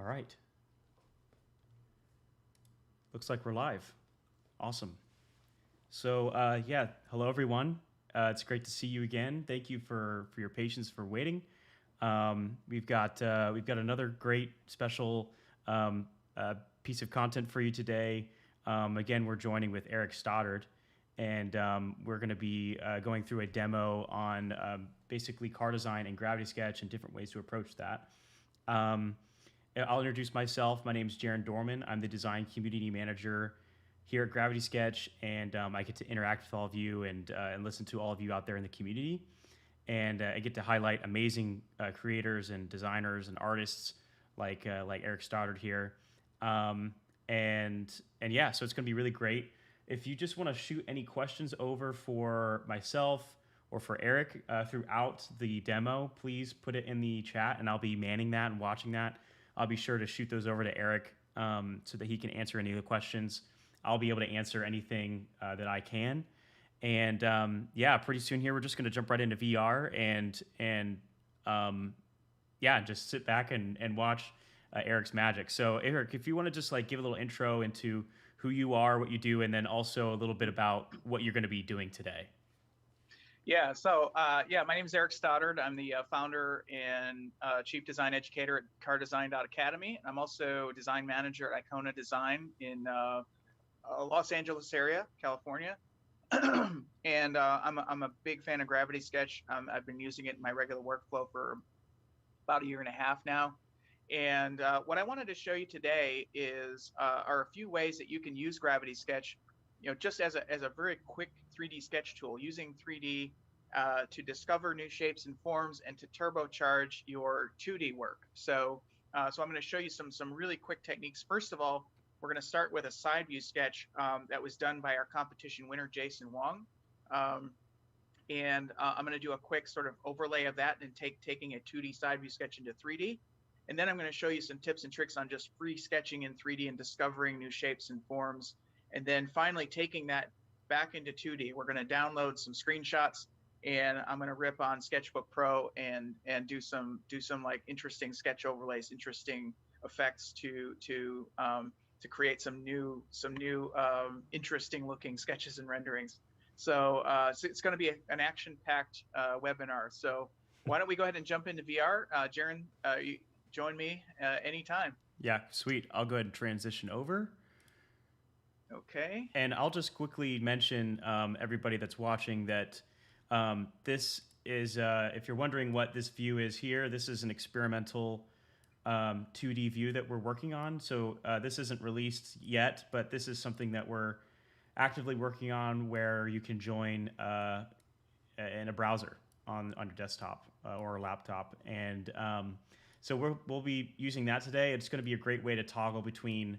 All right. Looks like we're live. Awesome. So yeah, hello everyone. It's great to see you again. Thank you for your patience for waiting. We've got another great special um, piece of content for you today. Again, we're joining with Eric Stoddard, and we're going to be going through a demo on basically car design and Gravity Sketch and different ways to approach that. Um, I'll introduce myself. My name is Jaren Dorman. I'm the design community manager here at Gravity Sketch, and I get to interact with all of you and listen to all of you out there in the community. And I get to highlight amazing creators and designers and artists like Eric Stoddard here. Um, and yeah, so it's going to be really great. If you just want to shoot any questions over for myself or for Eric throughout the demo, please put it in the chat, and I'll be manning that and watching that. I'll be sure to shoot those over to Eric so that he can answer any of the questions. I'll be able to answer anything that I can. And yeah, pretty soon here we're just going to jump right into VR and yeah, just sit back and watch Eric's magic. So Eric, if you want to just like give a little intro into who you are, what you do, and then also a little bit about what you're going to be doing today. Yeah, my name is Eric Stoddard. I'm the founder and chief design educator at CarDesign.Academy. I'm also design manager at Icona Design in Los Angeles area, California. And I'm a big fan of Gravity Sketch. I've been using it in my regular workflow for about a year and a half now. And what I wanted to show you today are a few ways that you can use Gravity Sketch, just as a very quick 3D sketch tool, using 3D to discover new shapes and forms and to turbocharge your 2D work. So I'm going to show you some really quick techniques. First of all, we're going to start with a side view sketch that was done by our competition winner, Jason Wong. I'm going to do a quick sort of overlay of that and taking a 2D side view sketch into 3D. And then I'm going to show you some tips and tricks on just free sketching in 3D and discovering new shapes and forms. And then finally taking that back into 2D. We're going to download some screenshots, and I'm going to rip on Sketchbook Pro and do some like interesting sketch overlays, interesting effects to create some new interesting looking sketches and renderings. So it's going to be an action-packed webinar. So why don't we go ahead and jump into VR? Jaren, you join me anytime. Yeah, sweet. I'll go ahead and transition over. Okay. And I'll just quickly mention everybody that's watching that this is, if you're wondering what this view is here, this is an experimental 2D view that we're working on. So this isn't released yet, but this is something that we're actively working on where you can join in a browser on your desktop or a laptop. And so we'll be using that today. It's going to be a great way to toggle between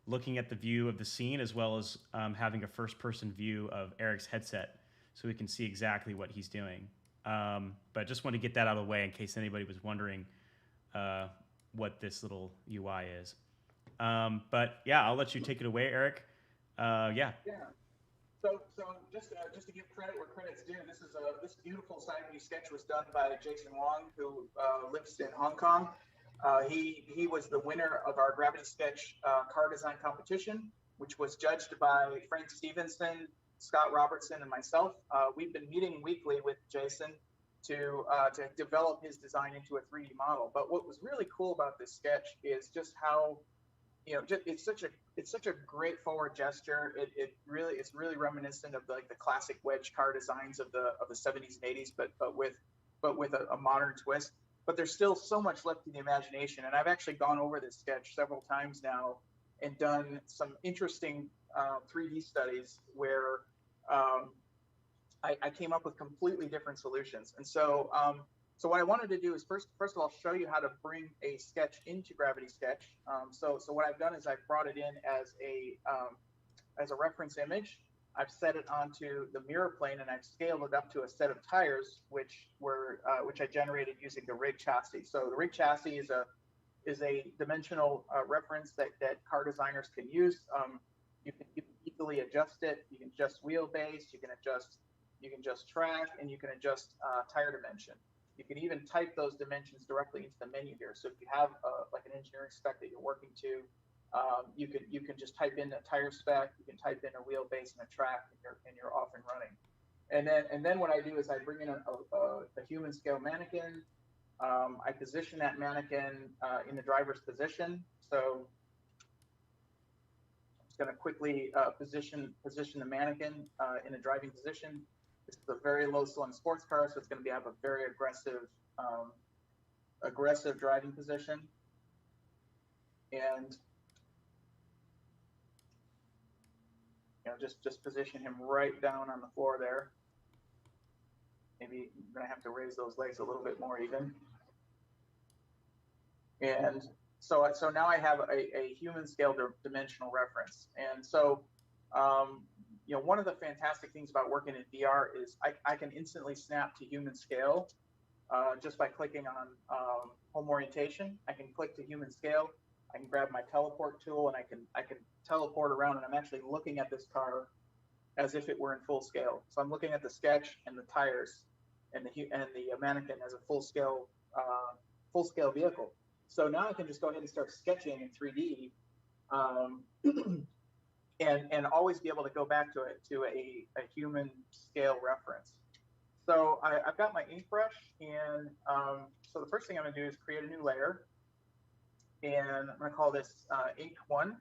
looking at the view of the scene as well as having a first-person view of Eric's headset so we can see exactly what he's doing. But just want to get that out of the way in case anybody was wondering what this little UI is. But yeah, I'll let you take it away, Eric. Yeah. So just to give credit where credit's due, this beautiful side view sketch was done by Jason Wong, who lives in Hong Kong. He was the winner of our Gravity Sketch car design competition, which was judged by Frank Stevenson, Scott Robertson, and myself. We've been meeting weekly with Jason to develop his design into a 3D model. But what was really cool about this sketch is just how, it's such a great forward gesture. It's really reminiscent of the classic wedge car designs of the 70s and 80s, but with a modern twist. But there's still so much left in the imagination. And I've actually gone over this sketch several times now and done some interesting 3D studies where I came up with completely different solutions. And so what I wanted to do is first of all show you how to bring a sketch into Gravity Sketch. So what I've done is I've brought it in as a reference image. I've set it onto the mirror plane and I've scaled it up to a set of tires, which I generated using the rig chassis. So the rig chassis is a dimensional reference that car designers can use. You can easily adjust it. You can adjust wheelbase. You can adjust track, and you can adjust tire dimension. You can even type those dimensions directly into the menu here. So if you have like an engineering spec that you're working to, you can just type in a tire spec, you can type in a wheelbase and a track, and you're off and running. And then what I do is I bring in a human scale mannequin. I position that mannequin in the driver's position. So I'm just going to quickly position the mannequin in a driving position. This is a very low slung sports car, so it's going to have a very aggressive driving position. And just position him right down on the floor there. Maybe I'm going to have to raise those legs a little bit more even. And so now I have a human scale dimensional reference. And so, one of the fantastic things about working in VR is I can instantly snap to human scale just by clicking on home orientation. I can click to human scale. I can grab my teleport tool and I can teleport around, and I'm actually looking at this car as if it were in full scale. So I'm looking at the sketch and the tires and the mannequin as a full scale vehicle. So now I can just go ahead and start sketching in 3D, and always be able to go back to a human scale reference. So I've got my ink brush, and so the first thing I'm going to do is create a new layer, and I'm going to call this ink 1.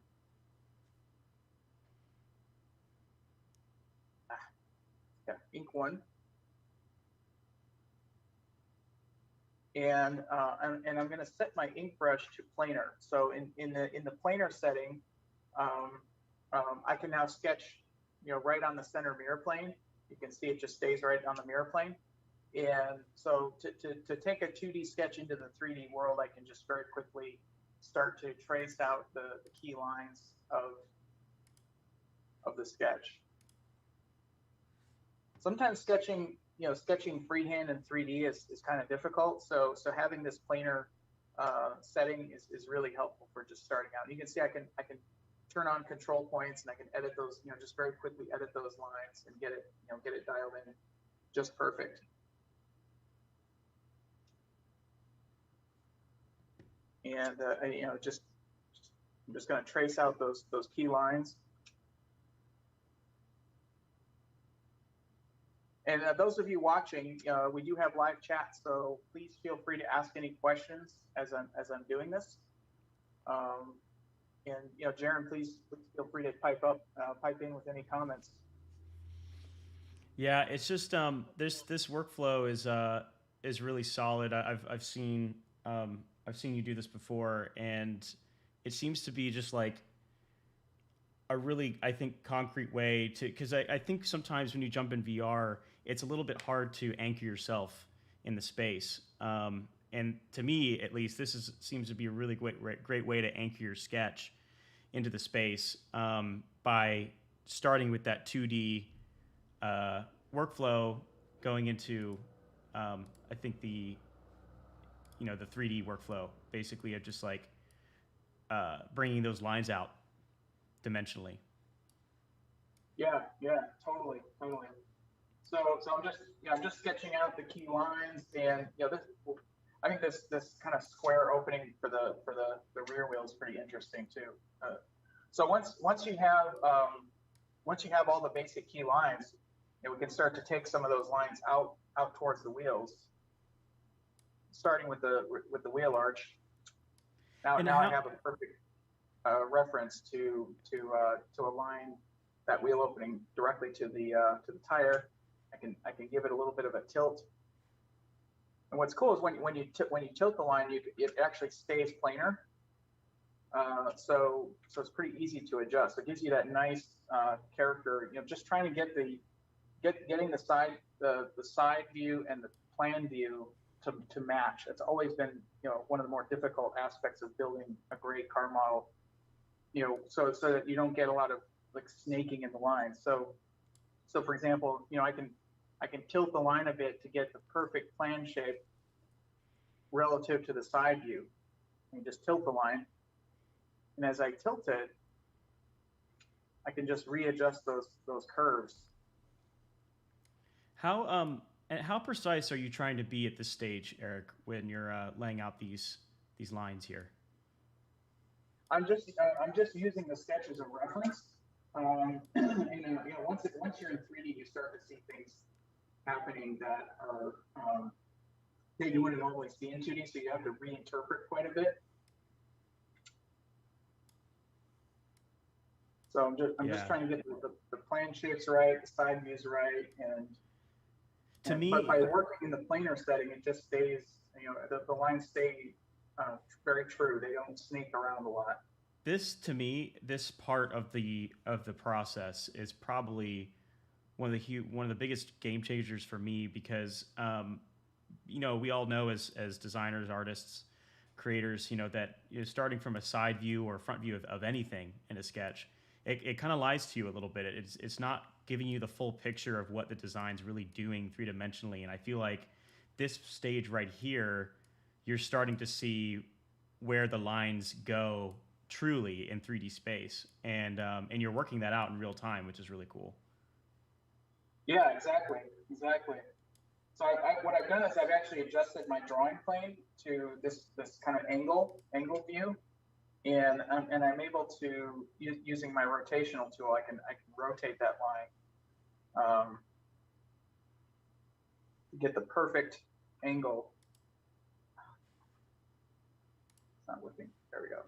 Ink 1. And I'm going to set my ink brush to planar. So in the planar setting, I can now sketch, right on the center mirror plane. You can see it just stays right on the mirror plane. And so to take a 2D sketch into the 3D world, I can just very quickly start to trace out the key lines of the sketch. Sometimes sketching freehand in 3D is kind of difficult. So having this planar setting is really helpful for just starting out. You can see I can turn on control points, and I can edit those, just very quickly edit those lines and get it dialed in just perfect. And I'm just going to trace out those key lines. And those of you watching, we do have live chat, so please feel free to ask any questions as I'm doing this. And Jaren, please feel free to pipe in with any comments. Yeah, it's just this workflow is really solid. I've seen you do this before, and it seems to be just like a really, I think, concrete way to, because I think sometimes when you jump in VR, it's a little bit hard to anchor yourself in the space. And to me, at least, this seems to be a really great way to anchor your sketch into the space by starting with that 2D workflow, going into I think the 3D workflow, basically, of just like bringing those lines out dimensionally. Yeah, totally. So I'm just sketching out the key lines, and I think this kind of square opening for the rear wheel is pretty interesting too. So once you have all the basic key lines, we can start to take some of those lines out towards the wheels, starting with the wheel arch. Now I have a perfect reference to align that wheel opening directly to the tire. I can give it a little bit of a tilt. And what's cool is when you tilt the line, it actually stays planar. So it's pretty easy to adjust. It gives you that nice character. Just trying to getting the side view and the plan view to match. It's always been one of the more difficult aspects of building a great car model. So that you don't get a lot of like snaking in the line. So for example, I can tilt the line a bit to get the perfect plan shape relative to the side view. And just tilt the line. And as I tilt it, I can just readjust those curves. How And how precise are you trying to be at this stage, Eric, when you're laying out these lines here? I'm just using the sketch as a reference. Once you're in 3D, you start to see things happening that are that you wouldn't normally see in 2D, so you have to reinterpret quite a bit. So I'm just trying to get the plan shapes right, the side views right, but by working in the planar setting, it just stays, the lines stay very true. They don't snake around a lot. To me, this part of the process is probably one of the biggest game changers for me because we all know as designers, artists, creators, that starting from a side view or front view of anything in a sketch, it kind of lies to you a little bit. It's not giving you the full picture of what the design's really doing three-dimensionally. And I feel like this stage right here, you're starting to see where the lines go truly in 3D space, and you're working that out in real time, which is really cool. Yeah, exactly. So what I've done is I've actually adjusted my drawing plane to this kind of angle view, and I'm able to using my rotational tool, I can rotate that line to get the perfect angle. It's not working. There we go.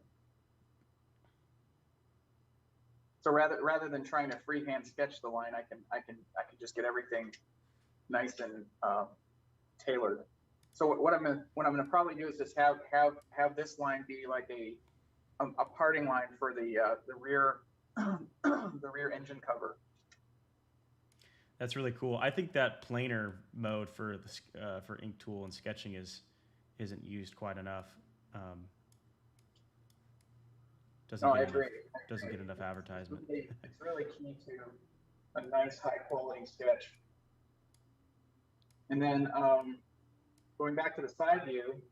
So rather than trying to freehand sketch the line, I can just get everything nice and tailored. So what I'm gonna probably do is just have this line be like a parting line for the rear the rear engine cover. That's really cool. I think that planar mode for Ink Tool and sketching isn't used quite enough. Doesn't get enough advertisement. It's really key to a nice high quality sketch. And then going back to the side view,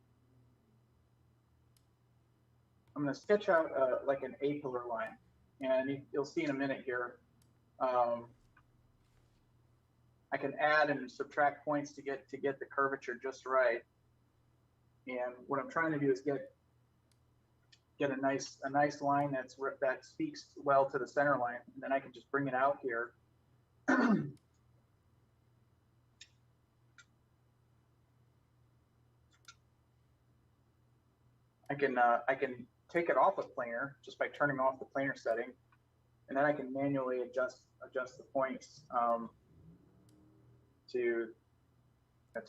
I'm going to sketch out like an A-pillar line, and you'll see in a minute here. I can add and subtract points to get the curvature just right. And what I'm trying to do is get a nice line that speaks well to the center line, and then I can just bring it out here. I can take it off of planar just by turning off the planar setting, and then I can manually adjust the points to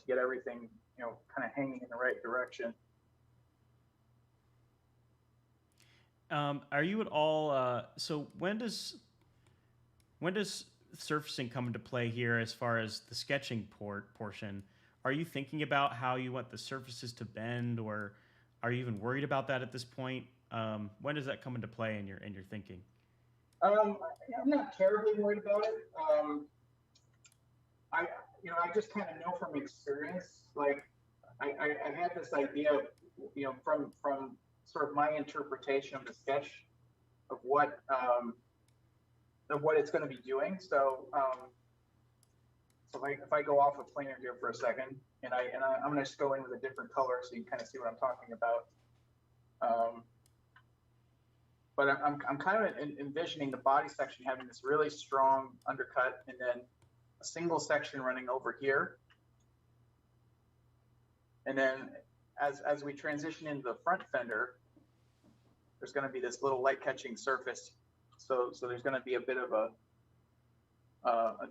get everything kind of hanging in the right direction. Are you at all? So when does surfacing come into play here as far as the sketching portion? Are you thinking about how you want the surfaces to bend, or are you even worried about that at this point? When does that come into play in your thinking? I'm not terribly worried about it. I just kind of know from experience. Like I had this idea of, from sort of my interpretation of the sketch of what it's going to be doing. So if I go off of planar here for a second, and I'm going to just go in with a different color so you can kind of see what I'm talking about. But I'm kind of envisioning the body section having this really strong undercut, and then a single section running over here. And then as we transition into the front fender, there's going to be this little light catching surface. So there's going to be a bit of a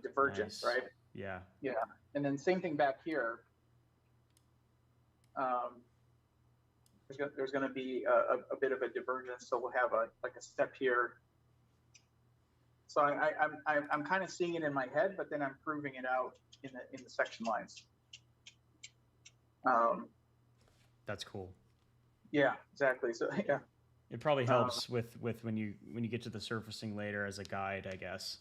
divergence, Nice. right? Yeah. Yeah. And then same thing back here. There's going to be a bit of a divergence. So we'll have like a step here. So I'm kind of seeing it in my head, but then I'm proving it out in the section lines. That's cool. Yeah, exactly. So yeah. It probably helps with when you get to the surfacing later as a guide, I guess.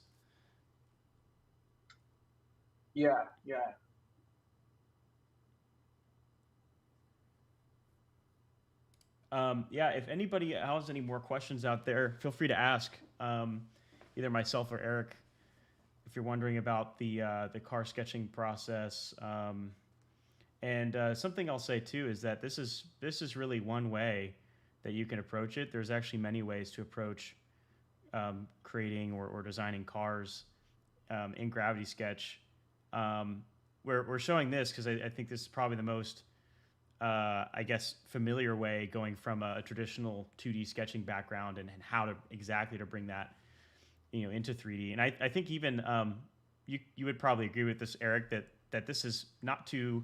Yeah. If anybody has any more questions out there, feel free to ask, either myself or Eric. if you're wondering about the car sketching process. And something I'll say too is that this is really one way that you can approach it. There's actually many ways to approach creating or designing cars in Gravity Sketch. We're showing this because I think this is probably the most, I guess, familiar way going from a traditional 2D sketching background and how to exactly to bring that, into 3D. And I think even you would probably agree with this, Eric, that this is not too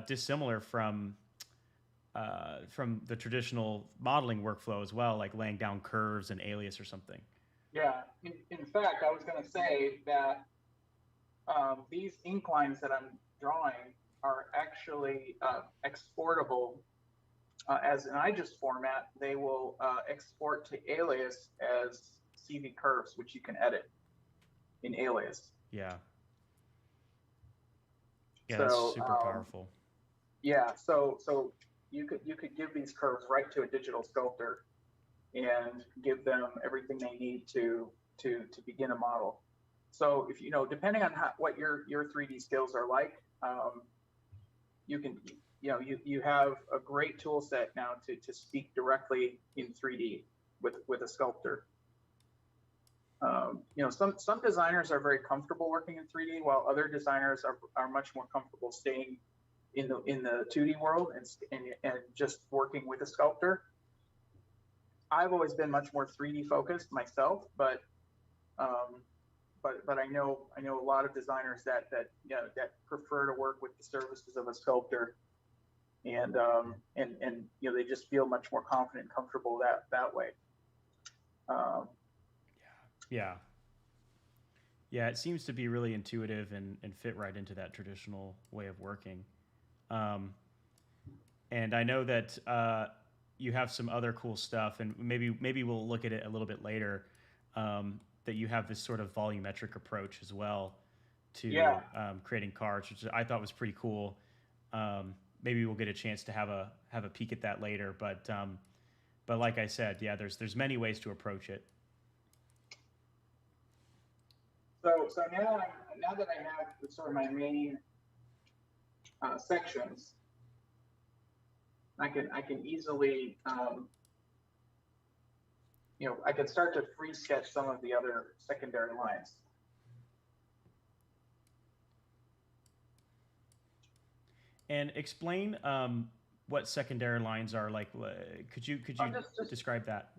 dissimilar from the traditional modeling workflow as well, like laying down curves and alias or something. Yeah. In fact, I was going to say that these ink lines that I'm drawing are actually exportable as an IGES format. They will export to alias as CV curves, which you can edit in alias. Yeah. Yeah, So, that's super powerful. Yeah, so you could give these curves right to a digital sculptor and give them everything they need to begin a model. So if depending on what your 3D skills are like, you can you have a great tool set now to speak directly in 3D with a sculptor. Some designers are very comfortable working in 3D, while other designers are much more comfortable staying in the 2D world and just working with a sculptor. I've always been much more 3D focused myself, but I know a lot of designers that prefer to work with the services of a sculptor, and they just feel much more confident and comfortable that way. Yeah, it seems to be really intuitive and fit right into that traditional way of working. And I know that you have some other cool stuff, and maybe we'll look at it a little bit later, that you have this sort of volumetric approach as well to creating cars, which I thought was pretty cool. Maybe we'll get a chance to have a peek at that later, but like I said, yeah, there's many ways to approach it. So now that I have sort of my main sections, I can easily I can start to free sketch some of the other secondary lines. And explain what secondary lines are like. Could you just describe that?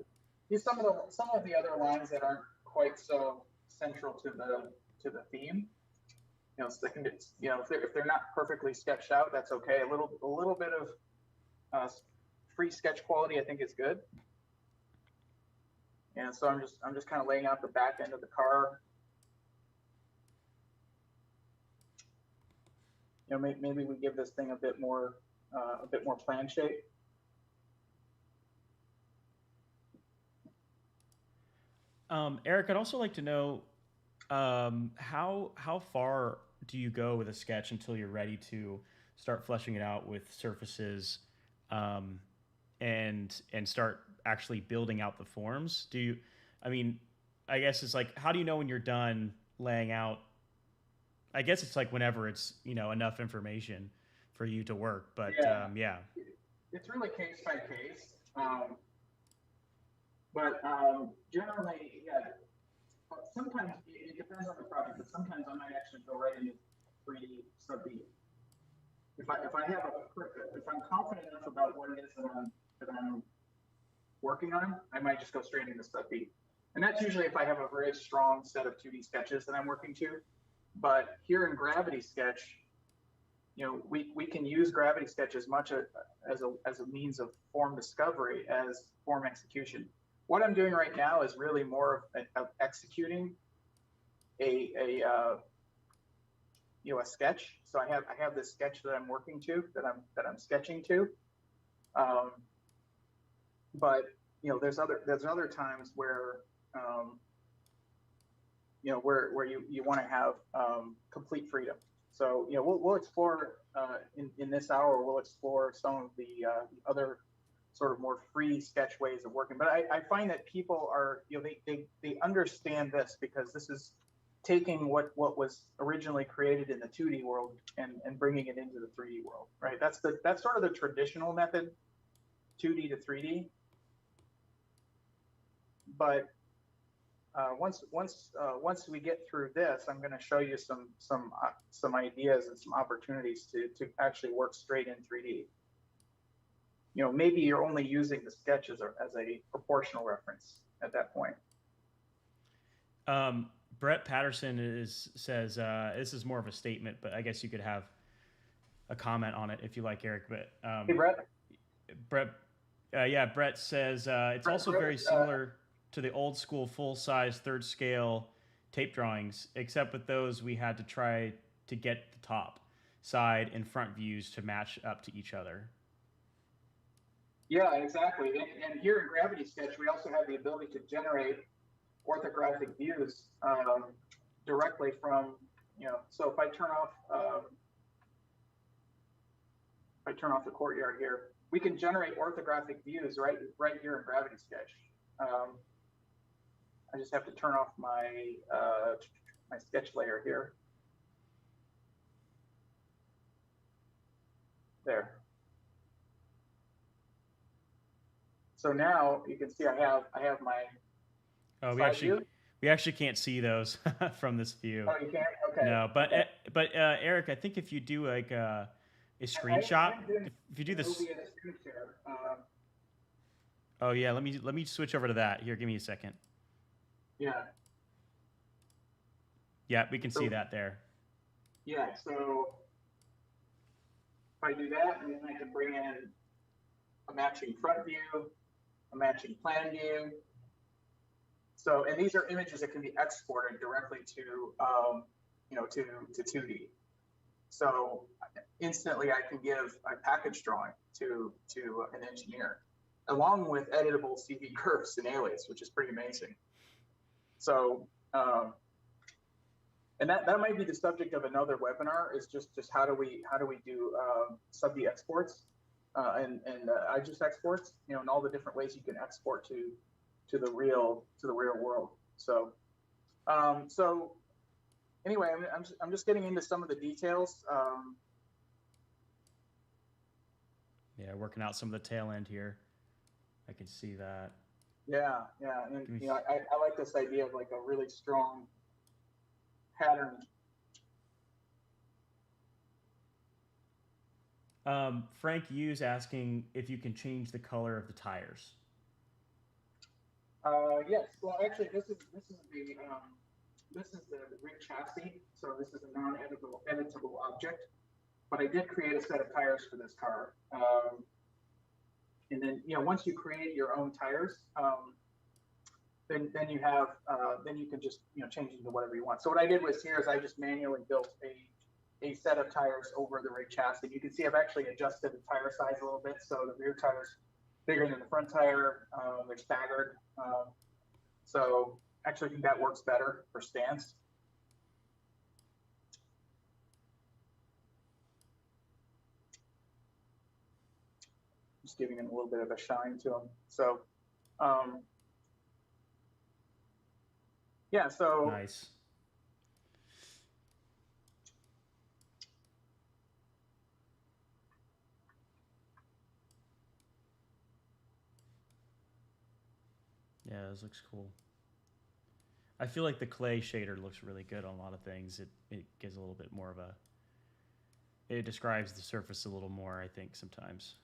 Some of the other lines that aren't quite so central to the theme. If they're not perfectly sketched out, that's okay. A little bit of free sketch quality, I think, is good. And so I'm just kind of laying out the back end of the car. Maybe we give this thing a bit more plan shape. Eric, I'd also like to know how far do you go with a sketch until you're ready to start fleshing it out with surfaces, and start actually building out the forms? I guess it's like, how do you know when you're done laying out? I guess it's like whenever it's enough information for you to work, but yeah. It's really case by case. But generally, yeah. Sometimes it depends on the project, but sometimes I might actually go right into 3D sub B. If I'm confident enough about what it is that I'm working on, I might just go straight into sub B. And that's usually if I have a very strong set of 2D sketches that I'm working to. But here in Gravity Sketch, we can use Gravity Sketch as much as a means of form discovery as form execution. What I'm doing right now is really more of executing a sketch. So I have this sketch that I'm working to, that I'm sketching to. But there's other times where where you want to have complete freedom. So we'll explore in this hour. We'll explore some of the other sort of more free sketch ways of working. But I find that people are, they understand this because this is taking what was originally created in the 2D world and bringing it into the 3D world, right? That's sort of the traditional method, 2D to 3D. But once we get through this, I'm going to show you some ideas and some opportunities to actually work straight in 3D. You know, maybe you're only using the sketch as a proportional reference at that point. Brett Patterson says this is more of a statement, but I guess you could have a comment on it if you like, Eric. But hey, Brett. Brett says it's also very similar to the old school full-size third scale tape drawings, except with those we had to try to get the top, side, and front views to match up to each other. Yeah, exactly. And here in Gravity Sketch, we also have the ability to generate orthographic views directly from, you know, so if I turn off the courtyard here, we can generate orthographic views right here in Gravity Sketch. I just have to turn off my my sketch layer here. There. So now you can see I have my. Oh, we actually can't see those from this view. Oh, you can't? Okay. No, but Eric, I think if you do like a screenshot, if you do this. Oh yeah, let me switch over to that. Here, give me a second. Yeah. Yeah, we can see that there. Yeah, so if I do that, and then I can bring in a matching front view, a matching plan view. So, and these are images that can be exported directly to, you know, to 2D. So instantly I can give a package drawing to an engineer, along with editable CV curves and alias, which is pretty amazing. So, and that might be the subject of another webinar, is just how do we do sub-D exports and IGES exports, you know, and all the different ways you can export to the real world. So, so anyway, I'm just getting into some of the details. Yeah, working out some of the tail end here. I can see that. Yeah, and you know, I like this idea of like a really strong pattern. Frank Hughes asking if you can change the color of the tires. Yes. Well, actually, this is the rig chassis, so this is a non-editable object. But I did create a set of tires for this car. And then, you know, once you create your own tires, then you have then you can just, you know, change them to whatever you want. So what I did was here is I just manually built a set of tires over the rig chassis. You can see I've actually adjusted the tire size a little bit, so the rear tire's bigger than the front tire. They're staggered. So actually, I think that works better for stance. Just giving them a little bit of a shine to them. So, yeah, so. Nice. Yeah, this looks cool. I feel like the clay shader looks really good on a lot of things. It gives a little bit more of a, it describes the surface a little more, I think, sometimes.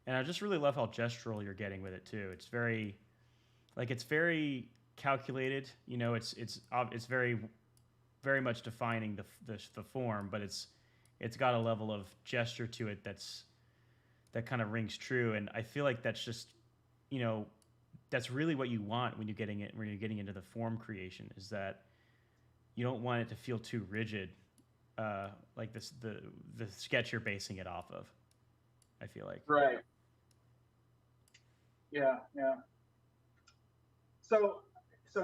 And I just really love how gestural you're getting with it too. It's very, like, it's very calculated. You know, it's very, very much defining the form, but it's got a level of gesture to it that kind of rings true. And I feel like that's just, you know, that's really what you want when you're getting into the form creation, is that you don't want it to feel too rigid, like the sketch you're basing it off of, I feel like. Right. Yeah. So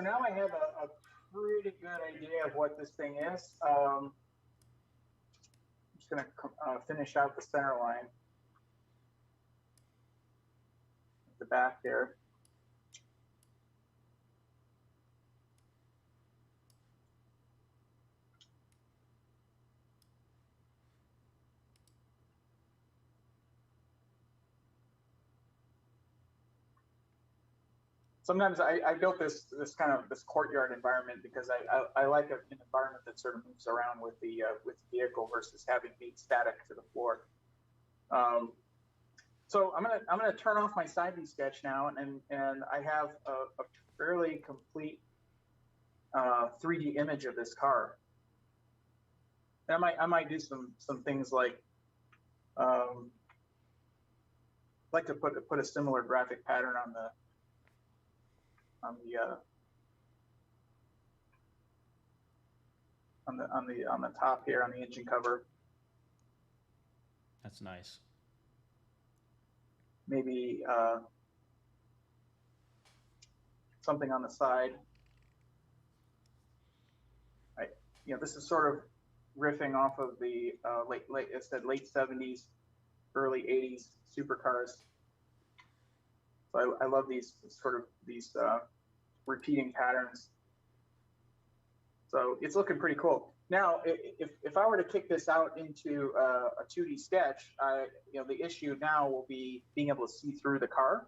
now I have a pretty good idea of what this thing is. I'm just going to finish out the center line. The back there. Sometimes I built this courtyard environment because I like an environment that sort of moves around with the vehicle versus having being static to the floor. So I'm gonna turn off my side view sketch now, and I have a fairly complete 3D image of this car. And I might do some things like to put a similar graphic pattern on the top here on the engine cover. That's nice. Maybe something on the side. This is sort of riffing off of the late 70s, early 80s supercars. So I love these repeating patterns. So it's looking pretty cool. Now, if I were to kick this out into a 2D sketch, the issue now will be being able to see through the car.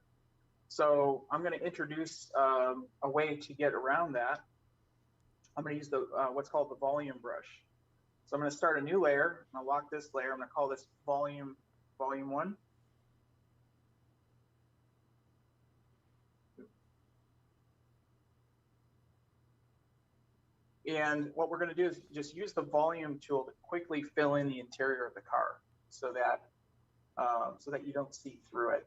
So I'm going to introduce a way to get around that. I'm going to use what's called the volume brush. So I'm going to start a new layer. I'm going to lock this layer. I'm going to call this volume 1. And what we're going to do is just use the volume tool to quickly fill in the interior of the car so that you don't see through it.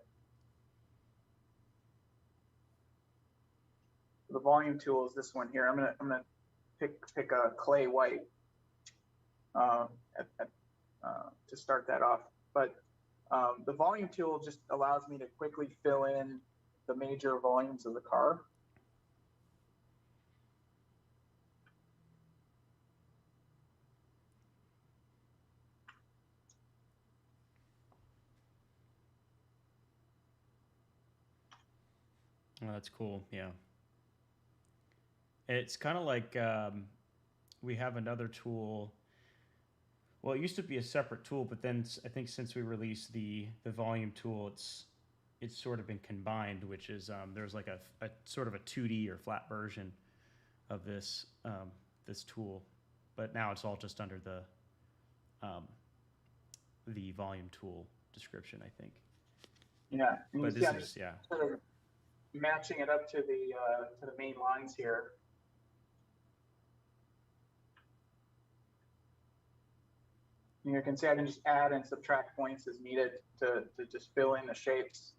The volume tool is this one here. I'm gonna pick a clay white to start that off. But the volume tool just allows me to quickly fill in the major volumes of the car. Oh, that's cool. Yeah. It's kind of like we have another tool. Well, it used to be a separate tool, but then I think since we released the volume tool, it's sort of been combined, which is there's like a sort of a 2D or flat version of this this tool, but now it's all just under the volume tool description, I think. Yeah. But this is sort of matching it up to the main lines here. You can see I can just add and subtract points as needed to just fill in the shapes.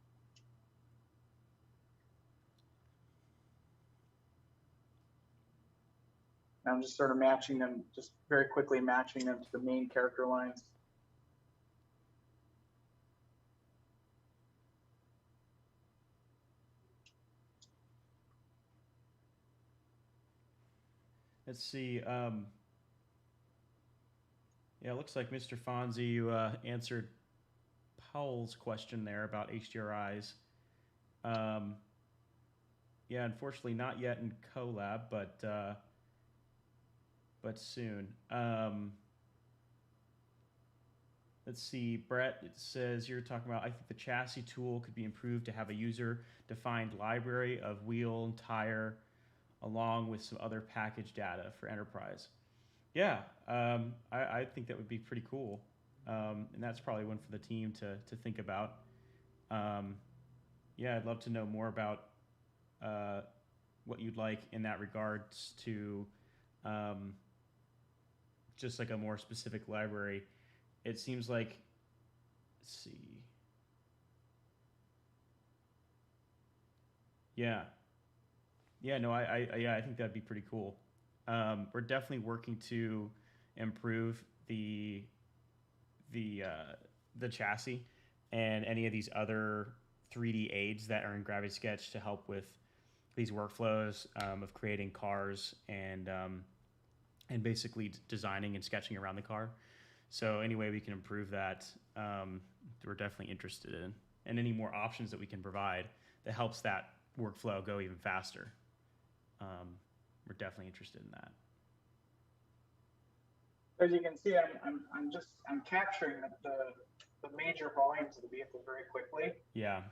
And I'm just sort of matching them, just very quickly matching them to the main character lines. Let's see. Yeah, it looks like Mr. Fonzie, you answered Powell's question there about HDRIs. Yeah, unfortunately not yet in Colab, but soon. Let's see, Brett, it says you're talking about, I think the chassis tool could be improved to have a user-defined library of wheel and tire along with some other package data for enterprise. Yeah, I think that would be pretty cool. And that's probably one for the team to think about. Yeah, I'd love to know more about what you'd like in that regards to just like a more specific library. It seems like, let's see. Yeah. Yeah, no, I think that'd be pretty cool. We're definitely working to improve the chassis and any of these other 3D aids that are in Gravity Sketch to help with these workflows of creating cars and basically designing and sketching around the car. So any way we can improve that, we're definitely interested in. And any more options that we can provide that helps that workflow go even faster. We're definitely interested in that. As you can see, I'm capturing the major volumes of the vehicle very quickly. Yeah.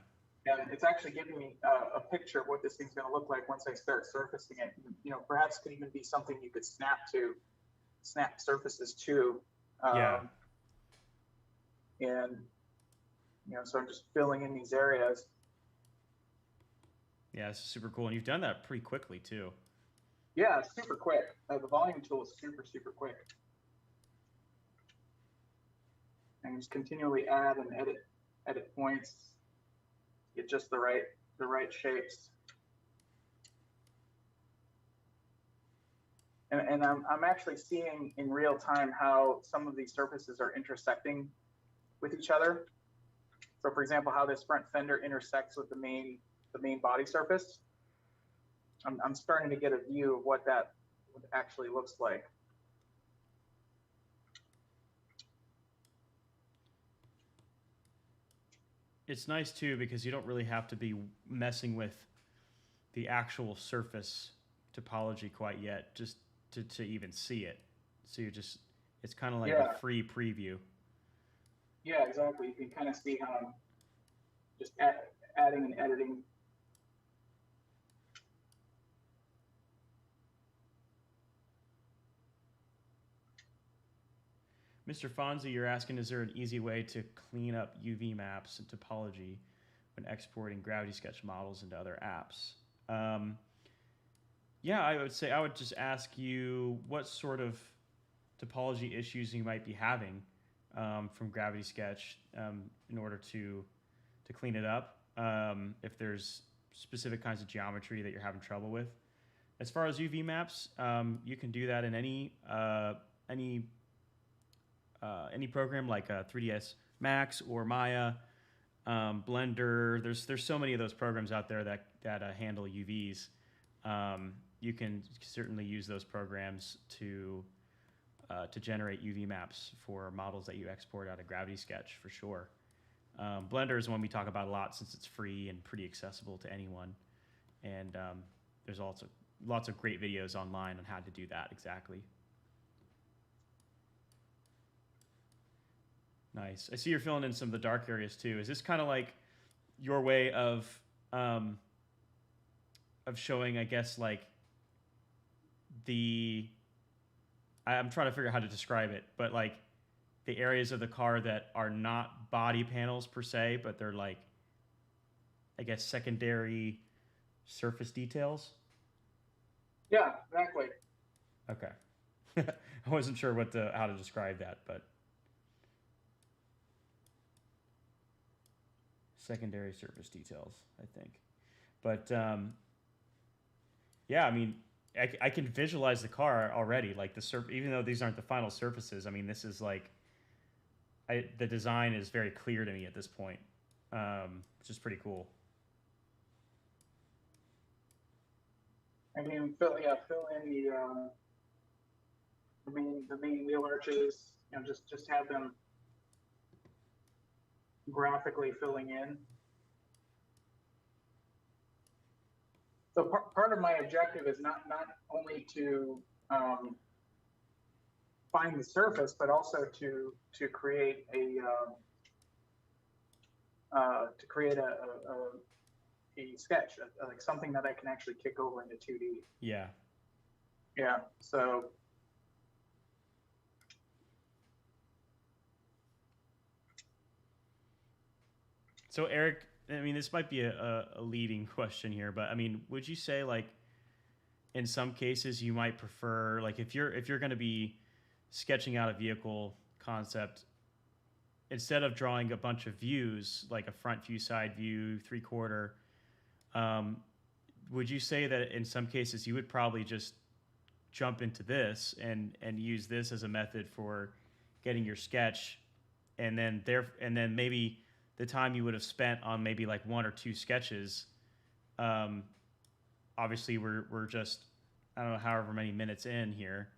And it's actually giving me a picture of what this thing's going to look like once I start surfacing it. You know, perhaps could even be something you could snap surfaces to. Yeah. And, you know, so I'm just filling in these areas. Yeah, it's super cool. And you've done that pretty quickly too. Yeah, it's super quick. The volume tool is super quick. And just continually add and edit points, get just the right shapes. And I'm actually seeing in real time how some of these surfaces are intersecting with each other. So for example, how this front fender intersects with the main body surface. I'm starting to get a view of what that actually looks like. It's nice too because you don't really have to be messing with the actual surface topology quite yet, just to even see it. So it's kind of like a free preview. Yeah, exactly. You can kind of see how I'm just adding and editing. Mr. Fonzie, you're asking, is there an easy way to clean up UV maps and topology when exporting Gravity Sketch models into other apps? Yeah, I would just ask you what sort of topology issues you might be having from Gravity Sketch in order to clean it up. If there's specific kinds of geometry that you're having trouble with. As far as UV maps, you can do that in any program like 3ds Max or Maya, Blender. There's so many of those programs out there that handle UVs. You can certainly use those programs to generate UV maps for models that you export out of Gravity Sketch for sure. Blender is one we talk about a lot since it's free and pretty accessible to anyone. And there's also lots of great videos online on how to do that exactly. Nice. I see you're filling in some of the dark areas too. Is this kind of like your way of showing, I guess, like I'm trying to figure out how to describe it, but like the areas of the car that are not body panels per se, but they're like, I guess, secondary surface details? Yeah, exactly. Okay. I wasn't sure how to describe that, but secondary surface details, I think. But yeah, I mean, I can visualize the car already, like even though these aren't the final surfaces. I mean, this is like, the design is very clear to me at this point, which is pretty cool. I mean, fill in the main wheel arches. You know, just have them graphically filling in. So part of my objective is not only to find the surface, but also to create a sketch, like something that I can actually kick over into 2D. Yeah. Yeah. So. So Eric, I mean, this might be a leading question here, but I mean, would you say like in some cases you might prefer, like if you're going to be sketching out a vehicle concept, instead of drawing a bunch of views, like a front view, side view, 3/4, would you say that in some cases you would probably just jump into this and use this as a method for getting your sketch, and then maybe the time you would have spent on maybe like 1 or 2 sketches, obviously we're just, I don't know, however many minutes in here,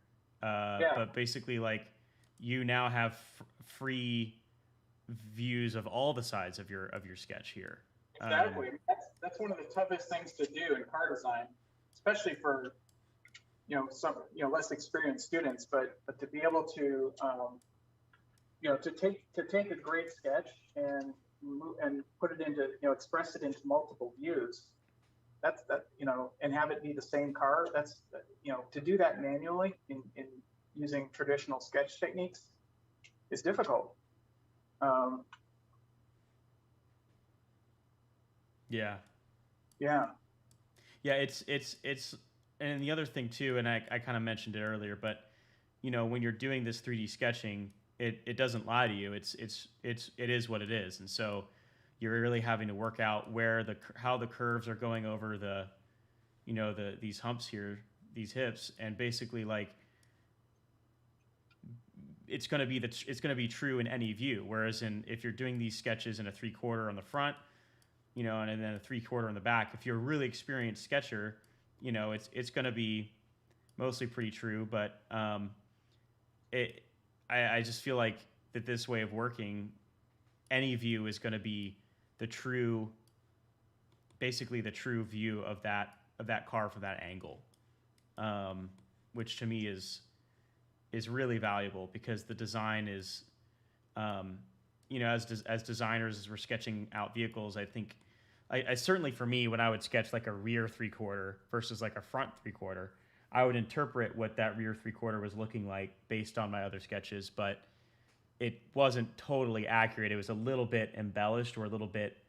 but basically like you now have free views of all the sides of your sketch here. Exactly. that's one of the toughest things to do in car design, especially for some less experienced students. But to be able to to take a great sketch and put it into express it into multiple views. And have it be the same car. That's to do that manually in using traditional sketch techniques is difficult. Yeah. Yeah. Yeah, it's and the other thing too, and I kind of mentioned it earlier, but when you're doing this 3D sketching, it doesn't lie to you. It is what it is, and so you're really having to work out how the curves are going over these humps here, these hips, and basically like it's going to be true in any view. Whereas if you're doing these sketches in a 3/4 on the front, and then a 3/4 in the back, if you're a really experienced sketcher, it's going to be mostly pretty true. But I just feel like that this way of working, any view is going to be basically the true view of that car from that angle, which to me is really valuable, because the design is, as designers, as we're sketching out vehicles, I think, I certainly for me, when I would sketch like a rear 3/4 versus like a front 3/4, I would interpret what that rear 3/4 was looking like based on my other sketches, but it wasn't totally accurate. It was a little bit embellished, or a little bit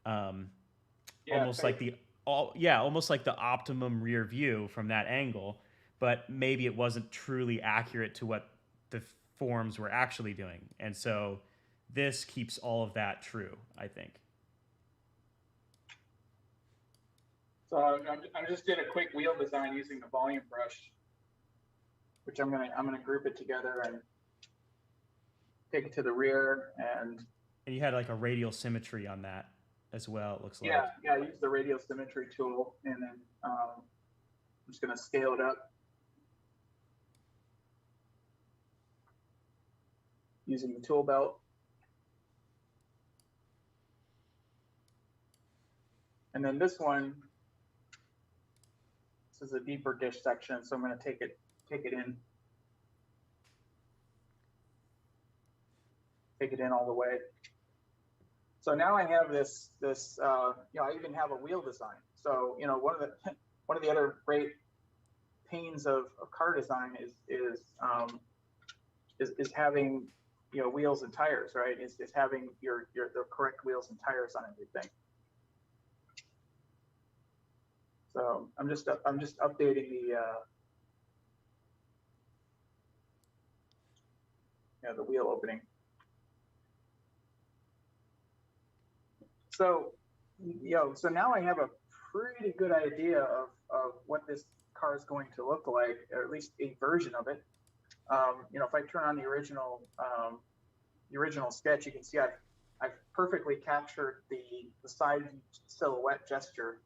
almost like almost like the optimum rear view from that angle, but maybe it wasn't truly accurate to what the forms were actually doing. And so this keeps all of that true, I think. So I just did a quick wheel design using the volume brush, which I'm gonna group it together and take it to the rear. And you had like a radial symmetry on that as well, it looks like. Yeah, I used the radial symmetry tool, and then I'm just gonna scale it up using the tool belt. And then this is a deeper dish section, so I'm going to take it in all the way. So now I have this I even have a wheel design. So one of the other great pains of car design is having wheels and tires, right? Is having the correct wheels and tires on everything. So I'm just updating the wheel opening. So so now I have a pretty good idea of what this car is going to look like, or at least a version of it. If I turn on the original sketch, you can see I've perfectly captured the side silhouette gesture.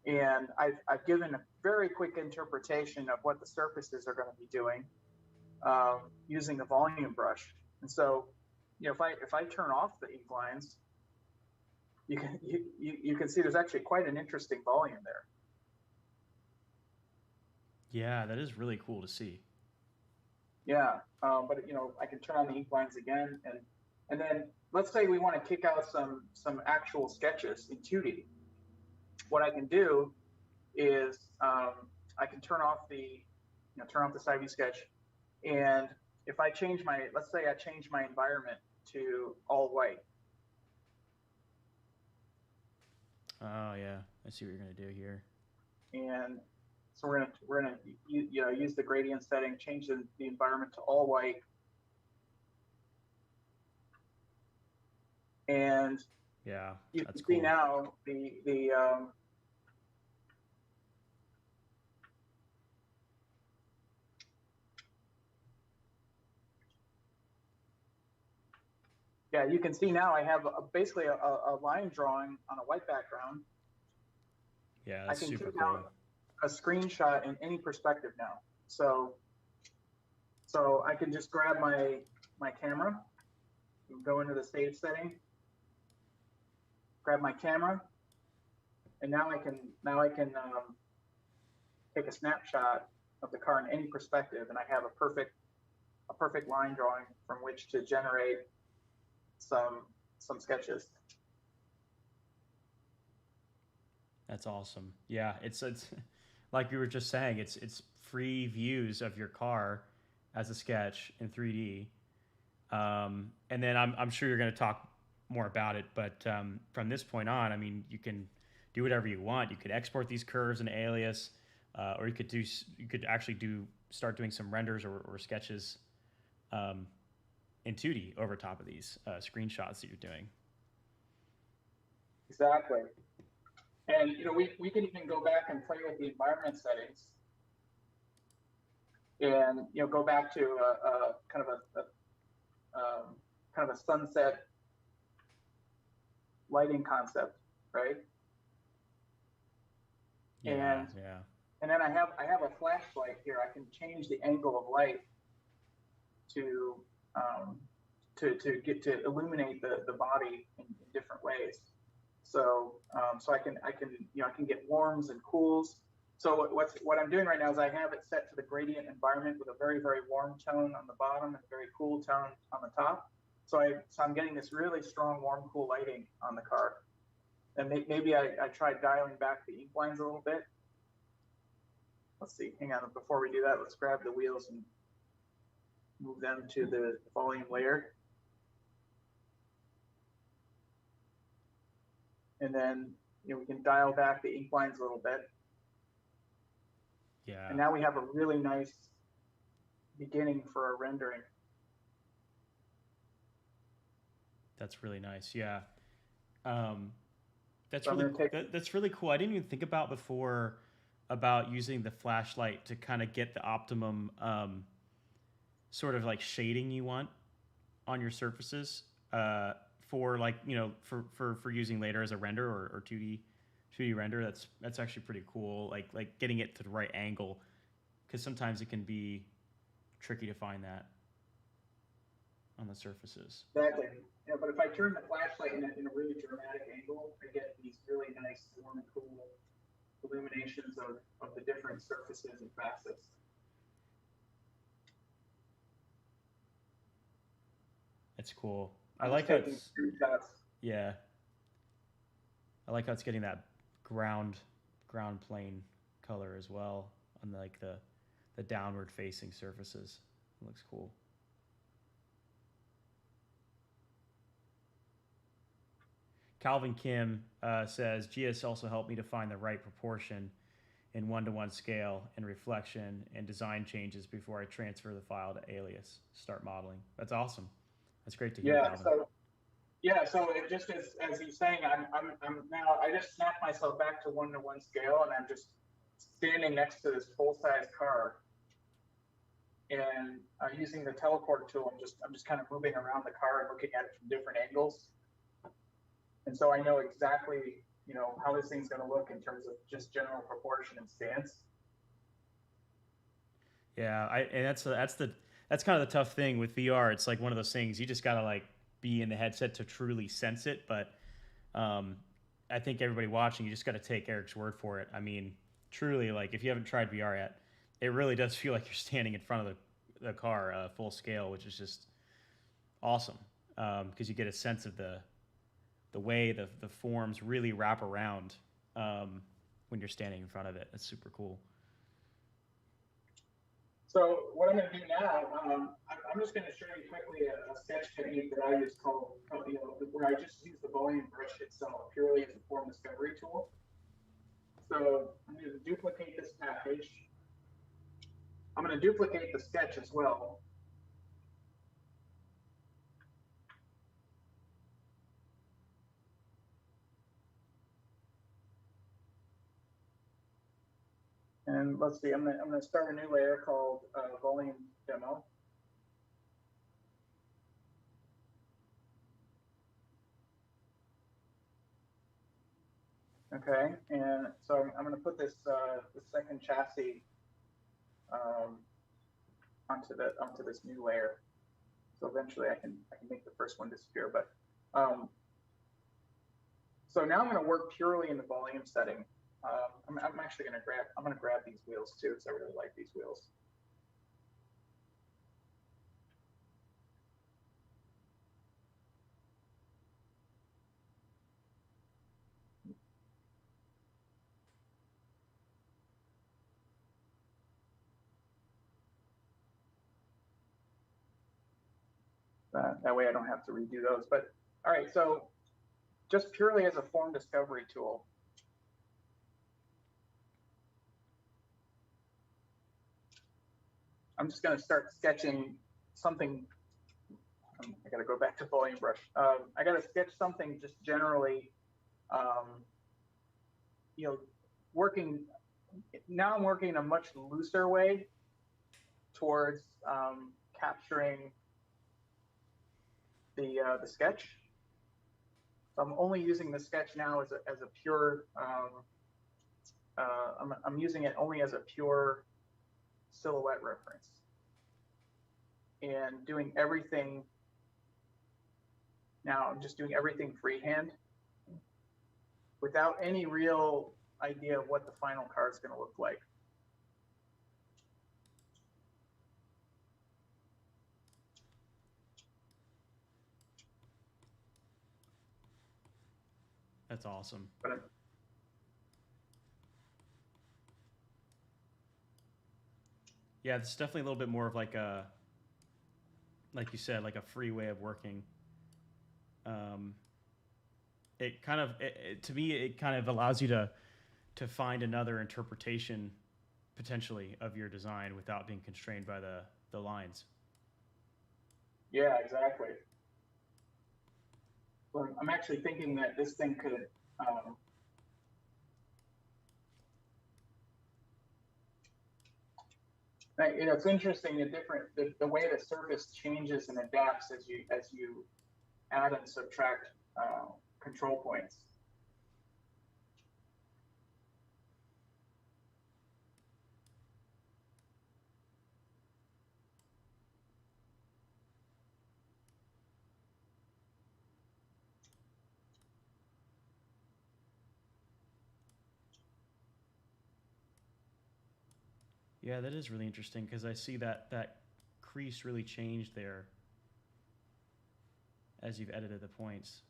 And I've given a very quick interpretation of what the surfaces are going to be doing using the volume brush. And so, if I turn off the ink lines, you can see there's actually quite an interesting volume there. Yeah, that is really cool to see. Yeah, but I can turn on the ink lines again, and then let's say we want to kick out some actual sketches in 2D. What I can do is I can turn off the side view sketch, and if I change let's say I change my environment to all white. Oh yeah, I see what you're gonna do here. And so we're gonna use the gradient setting, change the environment to all white, and yeah, you that's can see cool. now you can see now I have basically a line drawing on a white background. Yeah, that's super cool. I can take out a screenshot in any perspective now. So I can just grab my camera, go into the save setting, grab my camera, and now I can take a snapshot of the car in any perspective, and I have a perfect line drawing from which to generate some sketches. That's awesome. Yeah, it's like we were just saying, it's free views of your car as a sketch in 3D. And then I'm sure you're going to talk more about it, but from this point on, I mean, you can do whatever you want. You could export these curves in Alias, or you could actually start doing some renders or sketches in 2D over top of these screenshots that you're doing. Exactly. And we can even go back and play with the environment settings, and go back to a kind of a sunset lighting concept, right? Yeah, and then I have a flashlight here. I can change the angle of light to get to illuminate the body in different ways. So I can get warms and cools. So what I'm doing right now is I have it set to the gradient environment with a very, very warm tone on the bottom and a very cool tone on the top. So I'm getting this really strong warm cool lighting on the car. And maybe I tried dialing back the ink lines a little bit. Let's see, hang on, before we do that, let's grab the wheels and move them to the volume layer. And then we can dial back the ink lines a little bit. Yeah. And now we have a really nice beginning for our rendering. That's really nice. Yeah. That's really cool. I didn't even think about before about using the flashlight to kind of get the optimum sort of like shading you want on your surfaces for like, for using later as a render or 2D render. That's actually pretty cool. Like getting it to the right angle, because sometimes it can be tricky to find that on the surfaces. Exactly. Yeah, but if I turn the flashlight in a really dramatic angle, I get these really nice warm and cool illuminations of the different surfaces and facets. That's cool. I like how it's yeah. I like how it's getting that ground plane color as well on like the downward facing surfaces. It looks cool. Calvin Kim says, GS also helped me to find the right proportion in 1:1 scale and reflection and design changes before I transfer the file to Alias. Start modeling. That's awesome. That's great to hear. Yeah, so it just as he's saying, I'm now, I just snapped myself back to 1:1 scale, and I'm just standing next to this full-size car, and using the teleport tool, I'm just kind of moving around the car and looking at it from different angles. And so I know exactly, how this thing's going to look in terms of just general proportion and stance. Yeah, and that's kind of the tough thing with VR. It's like one of those things you just got to like be in the headset to truly sense it. But I think everybody watching, you just got to take Eric's word for it. I mean, truly, like if you haven't tried VR yet, it really does feel like you're standing in front of the car full scale, which is just awesome because you get a sense of the way the forms really wrap around when you're standing in front of it. It's super cool. So what I'm going to do now, I'm just going to show you quickly a sketch technique that I use called, where I just use the volume brush itself purely as a form discovery tool. So I'm going to duplicate this package. I'm going to duplicate the sketch as well. And let's see, I'm going to start a new layer called volume demo. Okay, and so I'm going to put this the second chassis onto this new layer. So eventually I can make the first one disappear. But So now I'm going to work purely in the volume setting. I'm actually going to grab these wheels too, because I really like these wheels. That way I don't have to redo those. But all right, so just purely as a form discovery tool, I'm just going to start sketching something. I got to go back to volume brush. I got to sketch something just generally, you know, working. Now I'm working in a much looser way towards capturing the sketch. So I'm only using the sketch now as a pure. I'm using it only as a pure silhouette reference, and doing everything. Now I'm just doing everything freehand, without any real idea of what the final car is going to look like. That's awesome. Yeah, it's definitely a little bit more of like a, like you said, like a free way of working. It kind of, to me, it kind of allows you to find another interpretation potentially of your design without being constrained by the lines. Yeah, exactly. Well, I'm actually thinking that this thing could, you know, it's interesting the way the surface changes and adapts as you add and subtract control points. Yeah, that is really interesting because I see that crease really changed there as you've edited the points.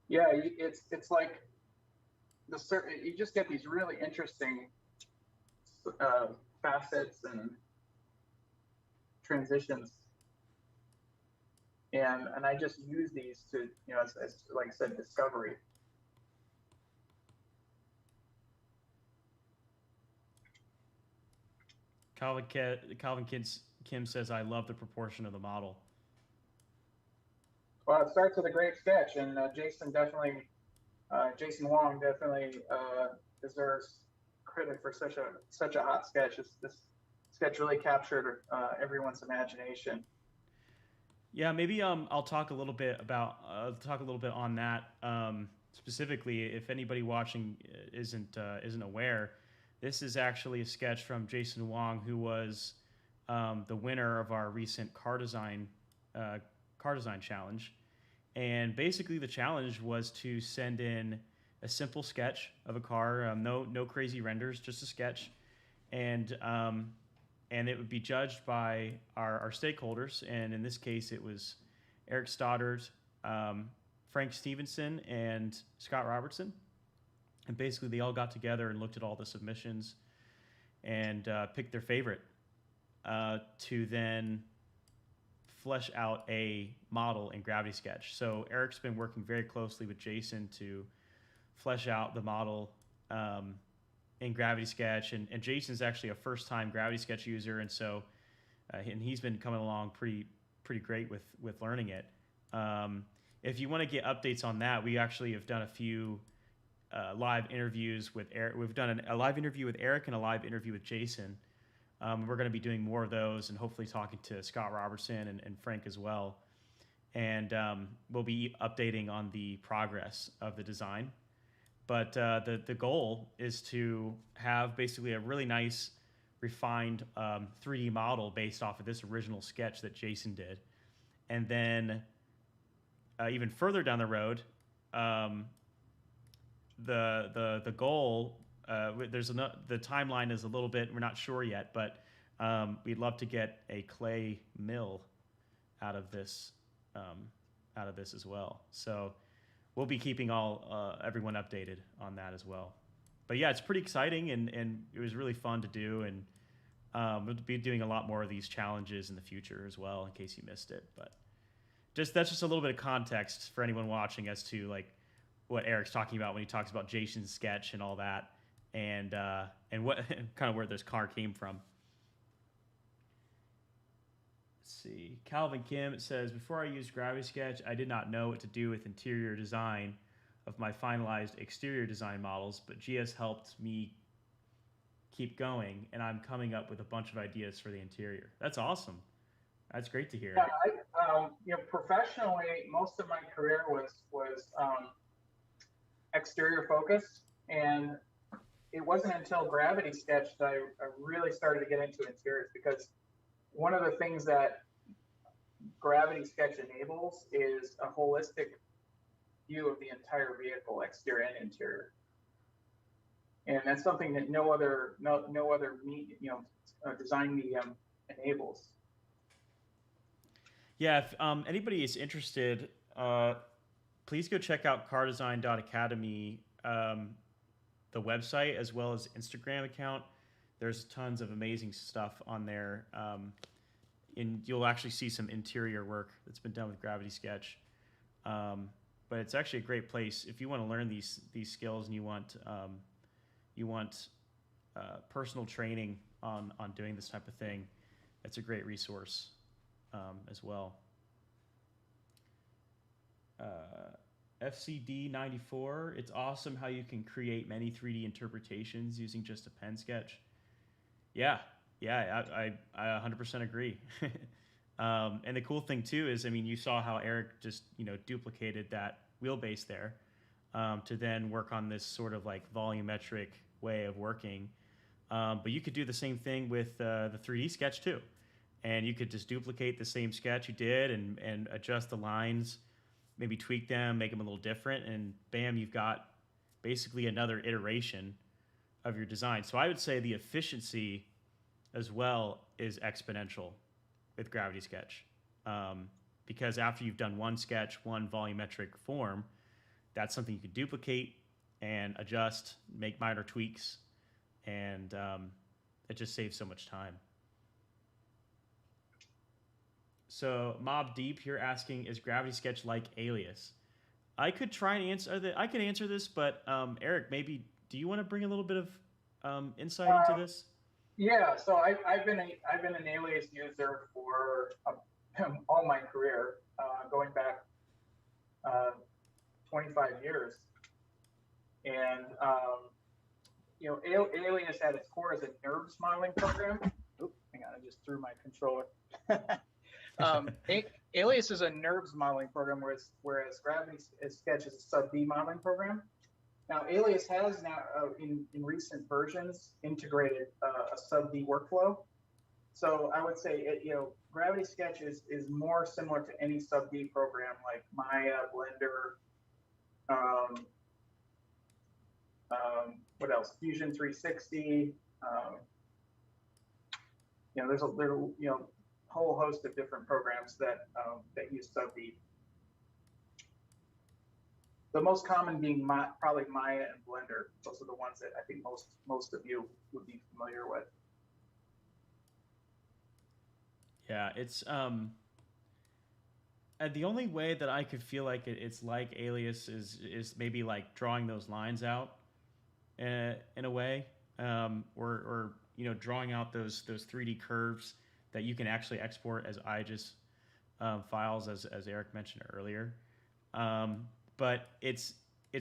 Yeah, it's like you just get these really interesting facets and transitions, and I just use these to, you know, as like I said, discovery. Calvin Kim says, "I love the proportion of the model." Well, it starts with a great sketch, and Jason Wong definitely deserves credit for such a hot sketch. This sketch really captured everyone's imagination. Yeah, maybe I'll talk a little bit on that specifically. If anybody watching isn't aware, this is actually a sketch from Jason Wong, who was the winner of our recent car design challenge. And basically, the challenge was to send in a simple sketch of a car, no crazy renders, just a sketch, and it would be judged by our stakeholders. And in this case, it was Eric Stoddard, Frank Stevenson, and Scott Robertson. And basically, they all got together and looked at all the submissions and picked their favorite to then flesh out a model in Gravity Sketch. So Eric's been working very closely with Jason to flesh out the model in Gravity Sketch, and Jason's actually a first-time Gravity Sketch user, and so and he's been coming along pretty great with learning it. If you want to get updates on that, we actually have done a few live interviews with Eric. We've done a live interview with Eric and a live interview with Jason. We're going to be doing more of those and hopefully talking to Scott Robertson and Frank as well. And we'll be updating on the progress of the design. But the goal is to have basically a really nice refined 3D model based off of this original sketch that Jason did. And then even further down the road, the goal, the timeline is a little bit, we're not sure yet, but we'd love to get a clay mill out of this as well. So we'll be keeping everyone updated on that as well. But yeah, it's pretty exciting, and it was really fun to do, and we'll be doing a lot more of these challenges in the future as well, in case you missed it. But that's just a little bit of context for anyone watching as to like what Eric's talking about when he talks about Jason's sketch and all that, and what kind of where this car came from. Let's see. Calvin Kim says, before I used Gravity Sketch, I did not know what to do with interior design of my finalized exterior design models, but GS helped me keep going, and I'm coming up with a bunch of ideas for the interior. That's awesome. That's great to hear. Yeah, professionally, most of my career was exterior focused, and it wasn't until Gravity Sketch that I really started to get into interiors, because one of the things that Gravity Sketch enables is a holistic view of the entire vehicle, exterior and interior, and that's something that no other design medium enables. Yeah, if anybody is interested, please go check out CarDesign.Academy, the website, as well as Instagram account. There's tons of amazing stuff on there. And you'll actually see some interior work that's been done with Gravity Sketch. But it's actually a great place if you want to learn these skills and you want personal training on doing this type of thing. It's a great resource as well. FCD94, it's awesome how you can create many 3D interpretations using just a pen sketch. Yeah, I 100% agree. And the cool thing too is, I mean, you saw how Eric just, duplicated that wheelbase there to then work on this sort of like volumetric way of working. But you could do the same thing with the 3D sketch too. And you could just duplicate the same sketch you did and adjust the lines, maybe tweak them, make them a little different, and bam, you've got basically another iteration of your design. So I would say the efficiency as well is exponential with Gravity Sketch. Because after you've done one sketch, one volumetric form, that's something you can duplicate and adjust, make minor tweaks, and it just saves so much time. So Mob Deep here asking, is Gravity Sketch like Alias? I could try and answer this, but Eric, maybe do you want to bring a little bit of insight into this? Yeah, so I've been an Alias user for all my career, going back 25 years, and Alias at its core is a NURBS modeling program. Oops, hang on, I just threw my controller. Alias is a NURBS modeling program, whereas Gravity Sketch is a sub-D modeling program. Now, Alias has in recent versions integrated a sub-D workflow. So I would say Gravity Sketch is more similar to any sub-D program like Maya, Blender, what else? Fusion 360. There's a whole host of different programs that use sub-D. The most common being probably Maya and Blender. Those are the ones that I think most of you would be familiar with. Yeah, it's the only way that I could feel like it's like Alias is maybe like drawing those lines out in a way, or drawing out those 3D curves that you can actually export as IGES files, as Eric mentioned earlier. But it's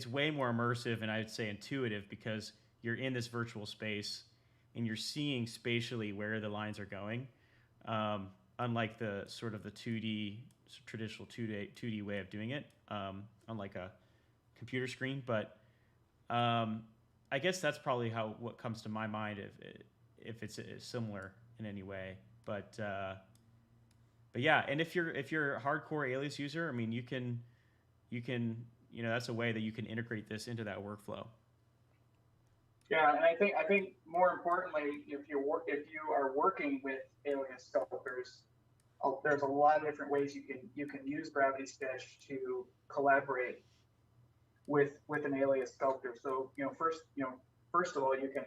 way more immersive and I'd say intuitive, because you're in this virtual space and you're seeing spatially where the lines are going, unlike the sort of the traditional 2D way of doing it, unlike a computer screen. But I guess that's probably what comes to my mind if it's similar in any way. But yeah, and if you're a hardcore Alias user, I mean, you can that's a way that you can integrate this into that workflow. Yeah, and I think more importantly, if you are working with Alias sculptors, there's a lot of different ways you can use Gravity Sketch to collaborate with an Alias sculptor. So first of all, you can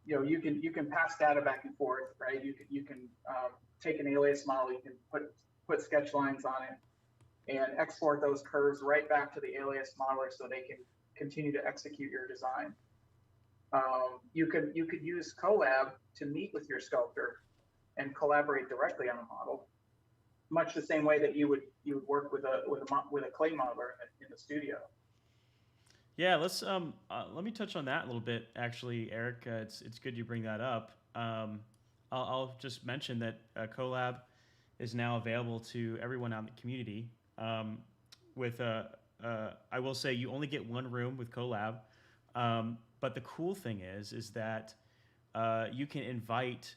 you can pass data back and forth, right? You can take an Alias model, you can put sketch lines on it, and export those curves right back to the Alias modeler so they can continue to execute your design. You could use Colab to meet with your sculptor and collaborate directly on a model, much the same way that you would work with a clay modeler in the studio. Yeah, let me touch on that a little bit. Actually, Eric, it's good you bring that up. I'll just mention that Colab is now available to everyone out in the community. I will say you only get one room with Colab, but the cool thing is that you can invite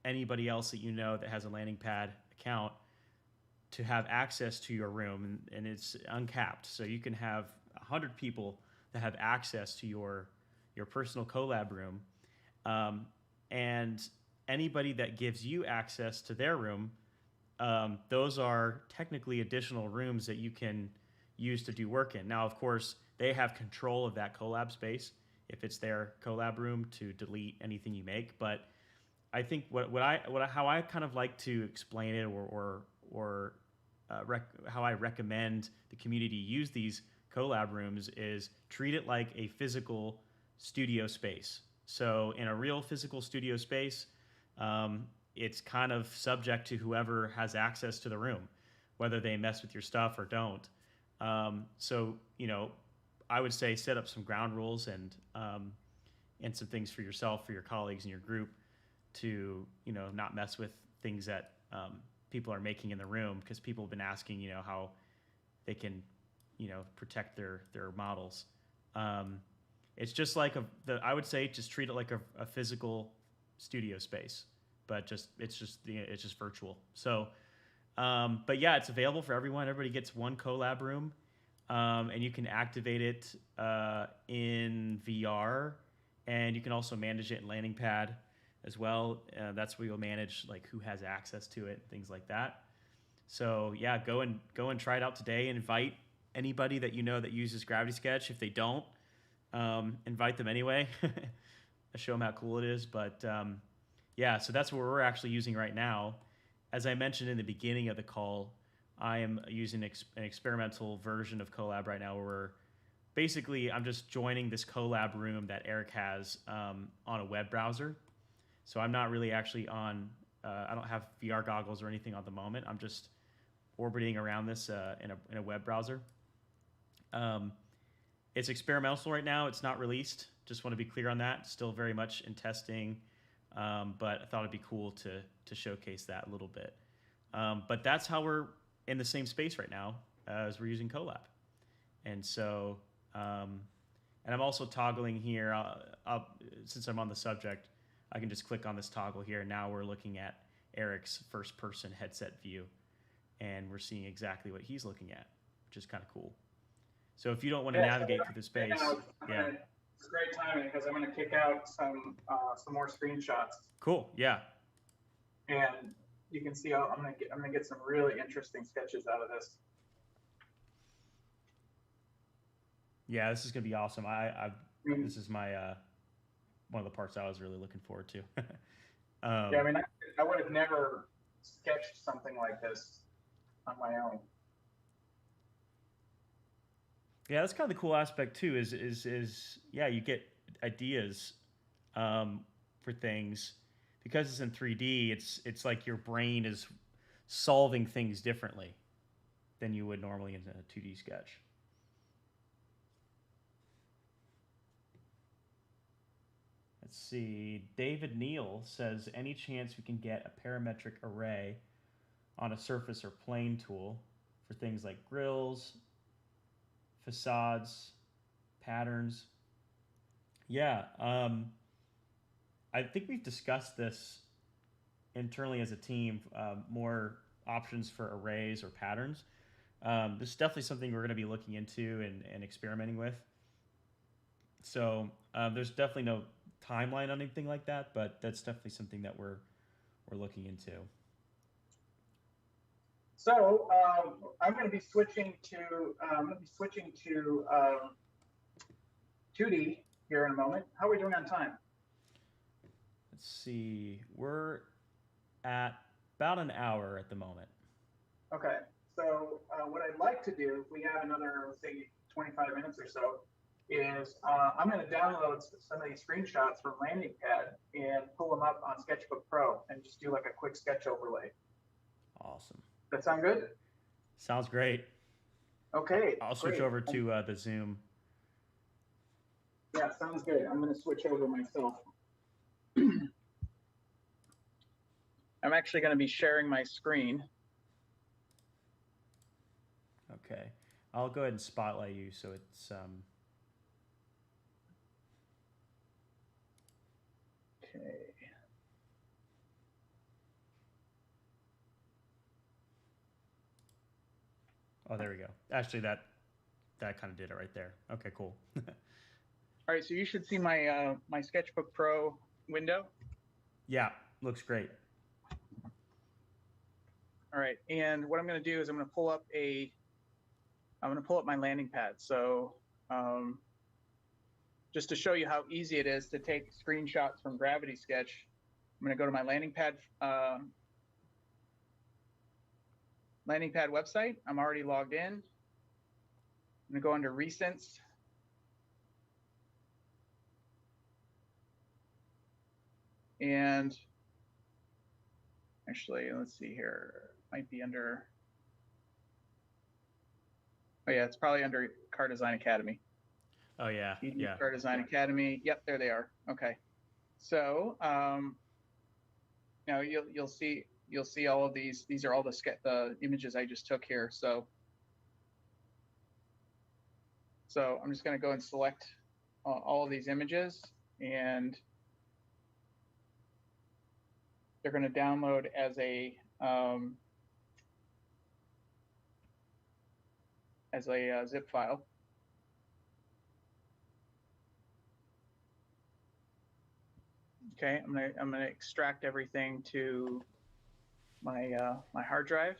anybody else that you know that has a landing pad account to have access to your room, and it's uncapped. So you can have 100 people that have access to your personal Colab room, and anybody that gives you access to their room, those are technically additional rooms that you can use to do work in. Now, of course, they have control of that Colab space if it's their Colab room to delete anything you make. But I think how I kind of like to explain it, or how I recommend the community use these Colab rooms, is treat it like a physical studio space. So in a real physical studio space, it's kind of subject to whoever has access to the room, whether they mess with your stuff or don't. So I would say set up some ground rules and some things for yourself, for your colleagues, and your group to not mess with things that people are making in the room, because people have been asking how they can protect their models. It's just like I would say just treat it like a physical studio space, but it's just virtual. So but yeah, it's available for everyone. Everybody gets one Colab room, and you can activate it in VR, and you can also manage it in landing pad as well. That's where you'll manage like who has access to it, things like that. So yeah, go and try it out today, and invite anybody that that uses Gravity Sketch. If they don't, invite them anyway. Show them how cool it is. But yeah, so that's what we're actually using right now. As I mentioned in the beginning of the call, I am using an experimental version of Colab right now, where I'm just joining this Colab room that Eric has on a web browser. So I'm not really actually on, I don't have VR goggles or anything at the moment. I'm just orbiting around this in a web browser. It's experimental right now. It's not released. Just want to be clear on that. Still very much in testing, but I thought it'd be cool to showcase that a little bit. But that's how we're in the same space right now as we're using Colab. And so, and I'm also toggling here. Since I'm on the subject, I can just click on this toggle here. Now we're looking at Eric's first-person headset view, and we're seeing exactly what he's looking at, which is kind of cool. So if you don't want to navigate through the space, it's great timing, because I'm going to kick out some more screenshots. Cool. Yeah. And you can see I'm going to get some really interesting sketches out of this. Yeah, this is going to be awesome. This is my one of the parts I was really looking forward to. Yeah, I mean, I would have never sketched something like this on my own. Yeah, that's kind of the cool aspect too. Is yeah, you get ideas for things because it's in 3D. It's like your brain is solving things differently than you would normally in a 2D sketch. Let's see. David Neal says, any chance we can get a parametric array on a surface or plane tool for things like grills, facades, patterns? Yeah. I think we've discussed this internally as a team, more options for arrays or patterns. This is definitely something we're going to be looking into and experimenting with. So there's definitely no timeline on anything like that, but that's definitely something that we're looking into. So I'm going to be switching to 2D here in a moment. How are we doing on time? Let's see. We're at about an hour at the moment. Okay. So what I'd like to do, if we have another, let's say, 25 minutes or so, is I'm going to download some of these screenshots from Landing Pad and pull them up on Sketchbook Pro and just do like a quick sketch overlay. Awesome. That sound good? Sounds great. Okay. I'll switch over to the Zoom. Yeah, sounds good. I'm going to switch over myself. I'm actually going to be sharing my screen. Okay. I'll go ahead and spotlight you so it's Okay. Oh, there we go. Actually, that kind of did it right there. Okay, cool. All right, so you should see my my Sketchbook Pro window. Yeah, looks great. All right, and what I'm going to do is I'm going to pull up my landing pad. So just to show you how easy it is to take screenshots from Gravity Sketch, I'm going to go to my landing pad website. I'm already logged in. I'm going to go under Recents. And actually, let's see here. Might be under. Oh yeah, it's probably under CarDesign.Academy. Oh yeah, yeah. CarDesign.Academy. Yep, there they are. Okay. So now you'll see all of these. These are all the images I just took here. So I'm just going to go and select all of these images, and they're going to download as a zip file. Okay, I'm gonna extract everything to my my hard drive.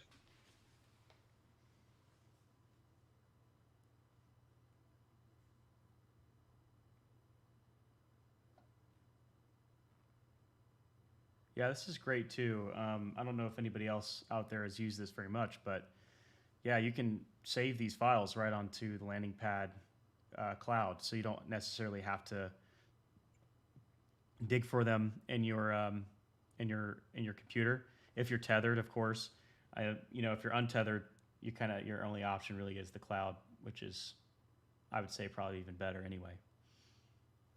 Yeah, this is great too. I don't know if anybody else out there has used this very much, but yeah, you can save these files right onto the landing pad cloud, so you don't necessarily have to dig for them in your computer. If you're tethered, of course. If you're untethered, your only option really is the cloud, which is, I would say, probably even better anyway.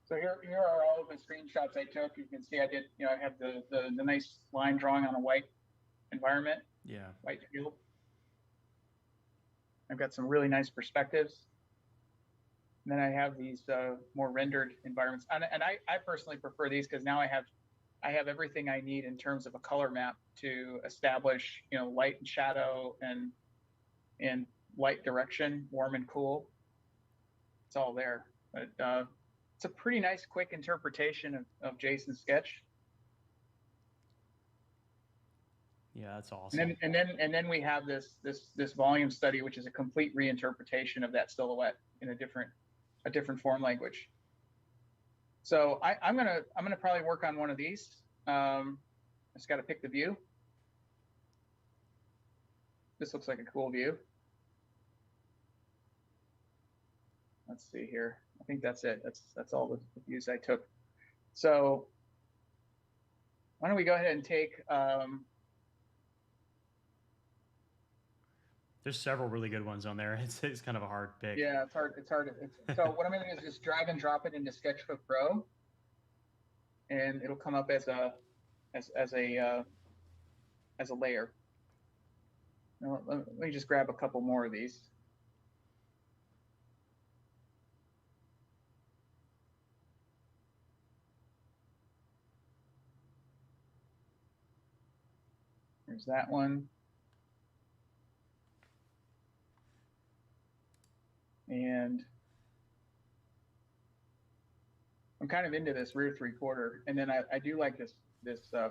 So here are all of the screenshots I took. You can see I did, I have the nice line drawing on a white environment. Yeah. White field. I've got some really nice perspectives. And then I have these more rendered environments. And I personally prefer these because now I have everything I need in terms of a color map to establish, light and shadow and light direction, warm and cool. It's all there. But it's a pretty nice, quick interpretation of Jason's sketch. Yeah, that's awesome. And then we have this volume study, which is a complete reinterpretation of that silhouette in a different form language. So I'm gonna probably work on one of these. I just got to pick the view. This looks like a cool view. Let's see here. I think that's it. That's all the views I took. So why don't we go ahead and take. There's several really good ones on there. It's kind of a hard pick. Yeah, it's hard. So what I'm going to do is just drag and drop it into Sketchbook Pro, and it'll come up as a layer. Now, let me just grab a couple more of these. There's that one. And I'm kind of into this rear 3/4, and then I do like this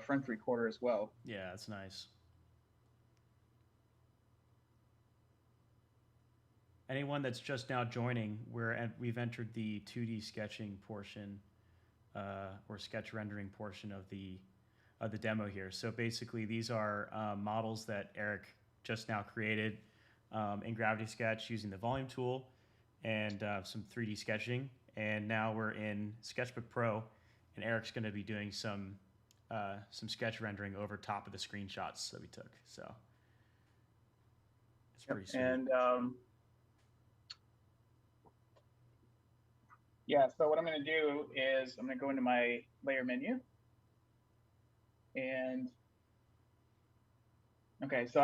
front 3/4 as well. Yeah, that's nice. Anyone that's just now joining, we've entered the 2D sketching portion or sketch rendering portion of the demo here. So basically, these are models that Eric just now created in Gravity Sketch using the volume tool and some 3D sketching. And now we're in Sketchbook Pro, and Eric's going to be doing some sketch rendering over top of the screenshots that we took. So it's pretty sweet. And yeah, so what I'm going to do is I'm going to go into my layer menu. And okay, so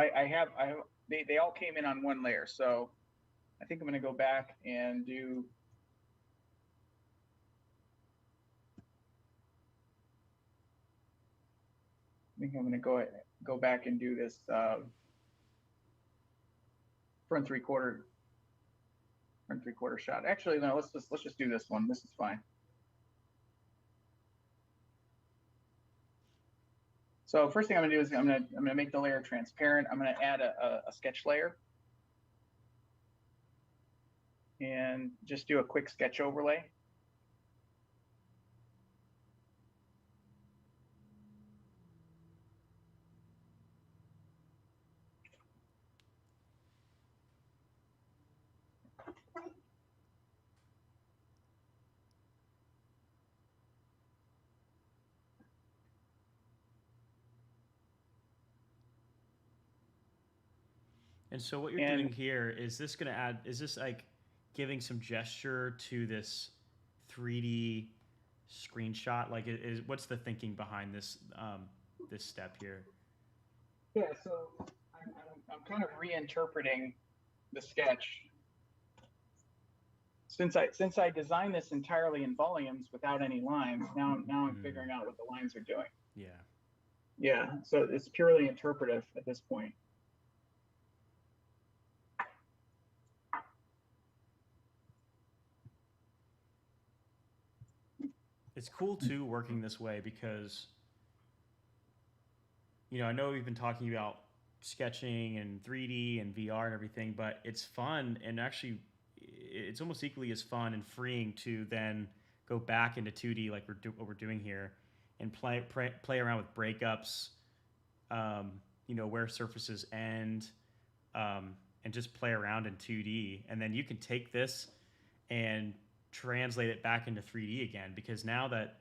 they all came in on one layer. So I think I'm going to go back and do I think I'm going to go back and do this front 3/4 shot. Actually, no, let's just do this one. This is fine. So first thing I'm gonna do is I'm gonna make the layer transparent. I'm gonna add a sketch layer and just do a quick sketch overlay. And so what you're doing here, is this like giving some gesture to this 3D screenshot? Like, what's the thinking behind this this step here? Yeah, so I'm kind of reinterpreting the sketch. Since I designed this entirely in volumes without any lines, now I'm figuring out what the lines are doing. Yeah. Yeah, so it's purely interpretive at this point. It's cool too working this way because, I know we've been talking about sketching and 3D and VR and everything, but it's fun, and actually it's almost equally as fun and freeing to then go back into 2D like what we're doing here and play around with breakups, where surfaces end, and just play around in 2D. And then you can take this and translate it back into 3D again, because now that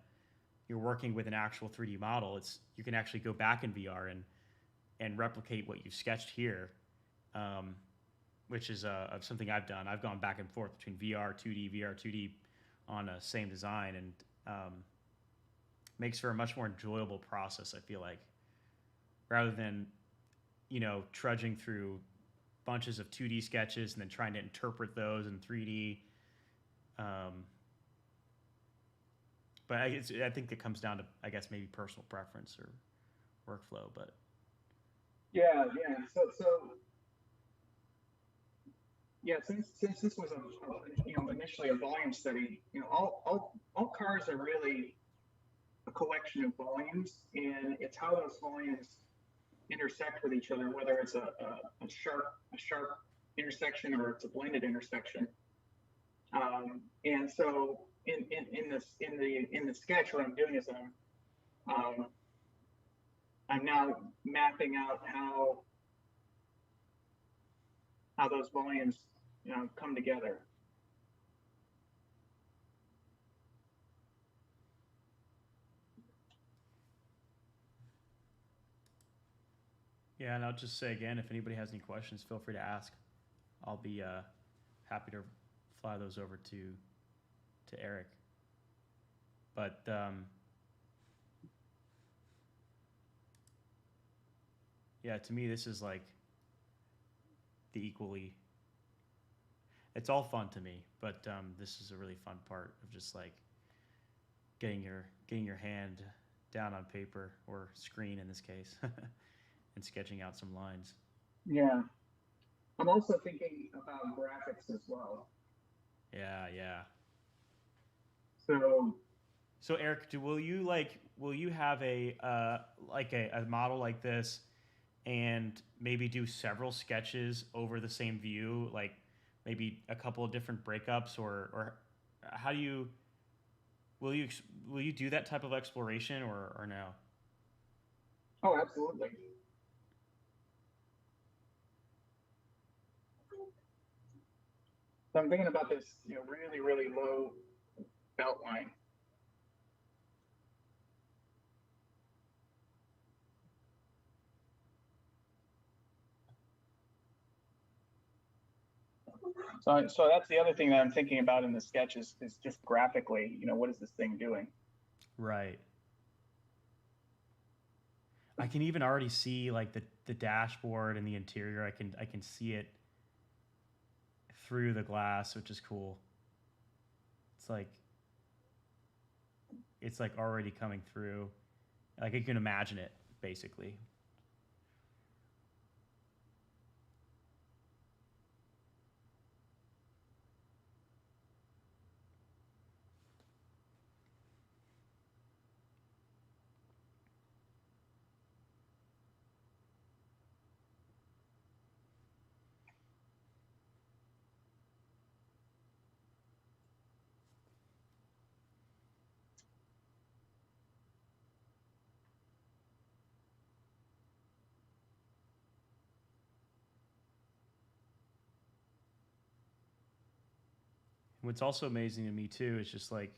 you're working with an actual 3D model, you can actually go back in VR and replicate what you've sketched here, which is something I've done. I've gone back and forth between VR 2D on a same design, and makes for a much more enjoyable process, I feel like, rather than trudging through bunches of 2D sketches and then trying to interpret those in 3D. But I think it comes down to, I guess, maybe personal preference or workflow. But yeah. Since this was initially a volume study, all cars are really a collection of volumes, and it's how those volumes intersect with each other, whether it's a sharp intersection or it's a blended intersection. And so in the sketch, what I'm doing is I'm now mapping out how those volumes come together. yeah, and I'll just say again, if anybody has any questions, feel free to ask. I'll be happy to fly those over to Eric. But yeah, to me, this is like it's all fun to me, but this is a really fun part of just like getting your hand down on paper or screen in this case and sketching out some lines. Yeah. I'm also thinking about graphics as well. Yeah, yeah. So, So Eric, will you have a like a model like this, and maybe do several sketches over the same view, like maybe a couple of different breakups, or how do you will you will you do that type of exploration or no? oh, absolutely. So I'm thinking about this, really, really low belt line. So that's the other thing that I'm thinking about in the sketch is just graphically, what is this thing doing? Right. I can even already see like the dashboard and the interior. I can see it through the glass, which is cool. It's like already coming through. Like you can imagine it basically. What's also amazing to me too is just like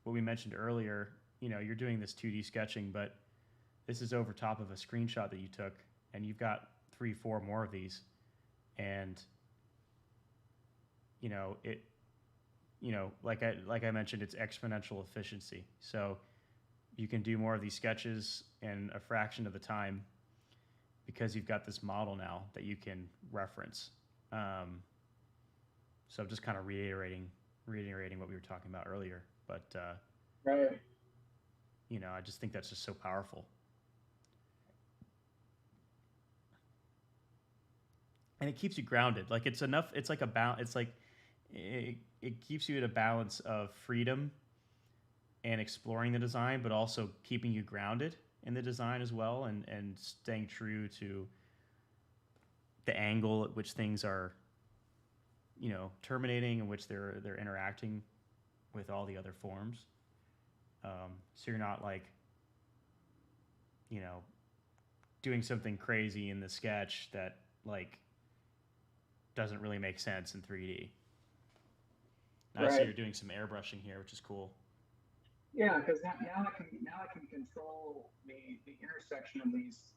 what we mentioned earlier. You're doing this 2D sketching, but this is over top of a screenshot that you took, and you've got 3, 4 more of these, and it. Like I mentioned, it's exponential efficiency. So you can do more of these sketches in a fraction of the time because you've got this model now that you can reference. So I'm just kind of reiterating what we were talking about earlier. But Right. I just think that's just so powerful. And it keeps you grounded. Like it's enough. It's like it's like it keeps you at a balance of freedom and exploring the design, but also keeping you grounded in the design as well, and staying true to the angle at which things are, terminating, in which they're interacting with all the other forms. So you're not like, doing something crazy in the sketch that like doesn't really make sense in 3D. I see Right. you're doing some airbrushing here, which is cool. Yeah, because now I can control the intersection of these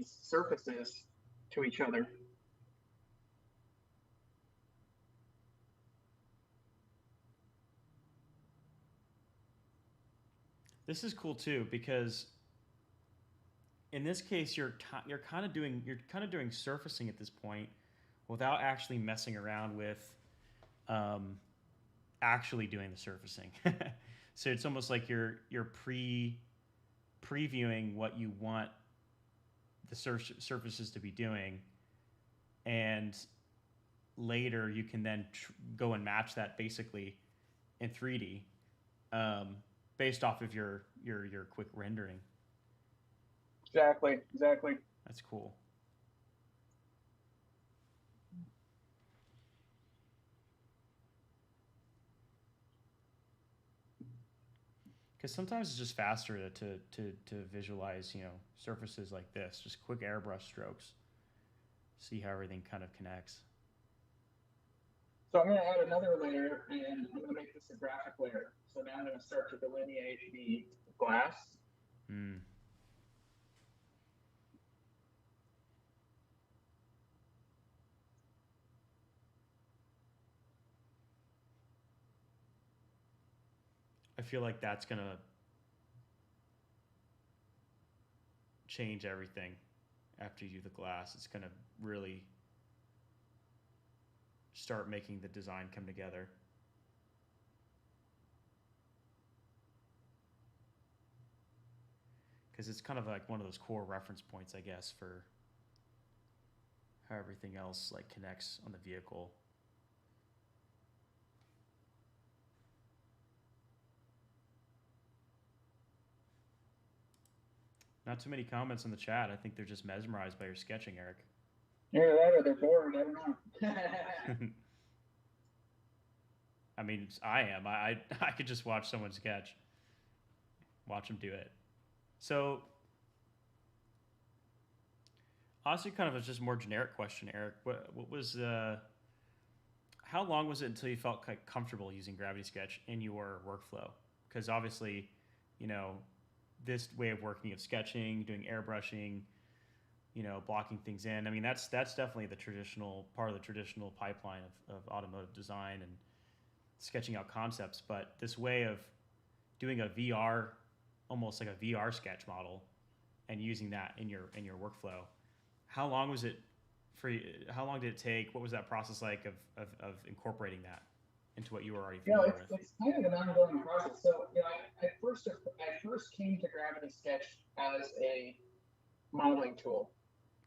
surfaces to each other. This is cool too because in this case you're kind of doing surfacing at this point without actually messing around with actually doing the surfacing. So it's almost like you're previewing what you want the surfaces to be doing, and later you can then go and match that basically in 3D, based off of your quick rendering. Exactly. That's cool. Because sometimes it's just faster to visualize, surfaces like this, just quick airbrush strokes, see how everything kind of connects. So I'm going to add another layer, and I'm going to make this a graphic layer. So now I'm going to start to delineate the glass. Mm. I feel like that's going to change everything after you do the glass. It's going to really start making the design come together. because it's kind of like one of those core reference points, I guess, for how everything else like connects on the vehicle. Not too many comments in the chat. I think they're just mesmerized by your sketching, Eric. Yeah, that or they're bored. I don't know. I mean, I am. I could just watch someone sketch, watch them do it. So, honestly, kind of a just more generic question, Eric. What was how long was it until you felt like comfortable using Gravity Sketch in your workflow? Because obviously, you know, this way of working of sketching, doing airbrushing, you know, blocking things in. I mean, that's definitely the traditional part of the traditional pipeline of automotive design and sketching out concepts. But this way of doing a VR, almost like a VR sketch model, and using that in your workflow, how long was it for you? How long did it take? What was that process like of incorporating that into what you were already familiar with? It's kind of an ongoing process. So, I first came to Gravity Sketch as a modeling tool.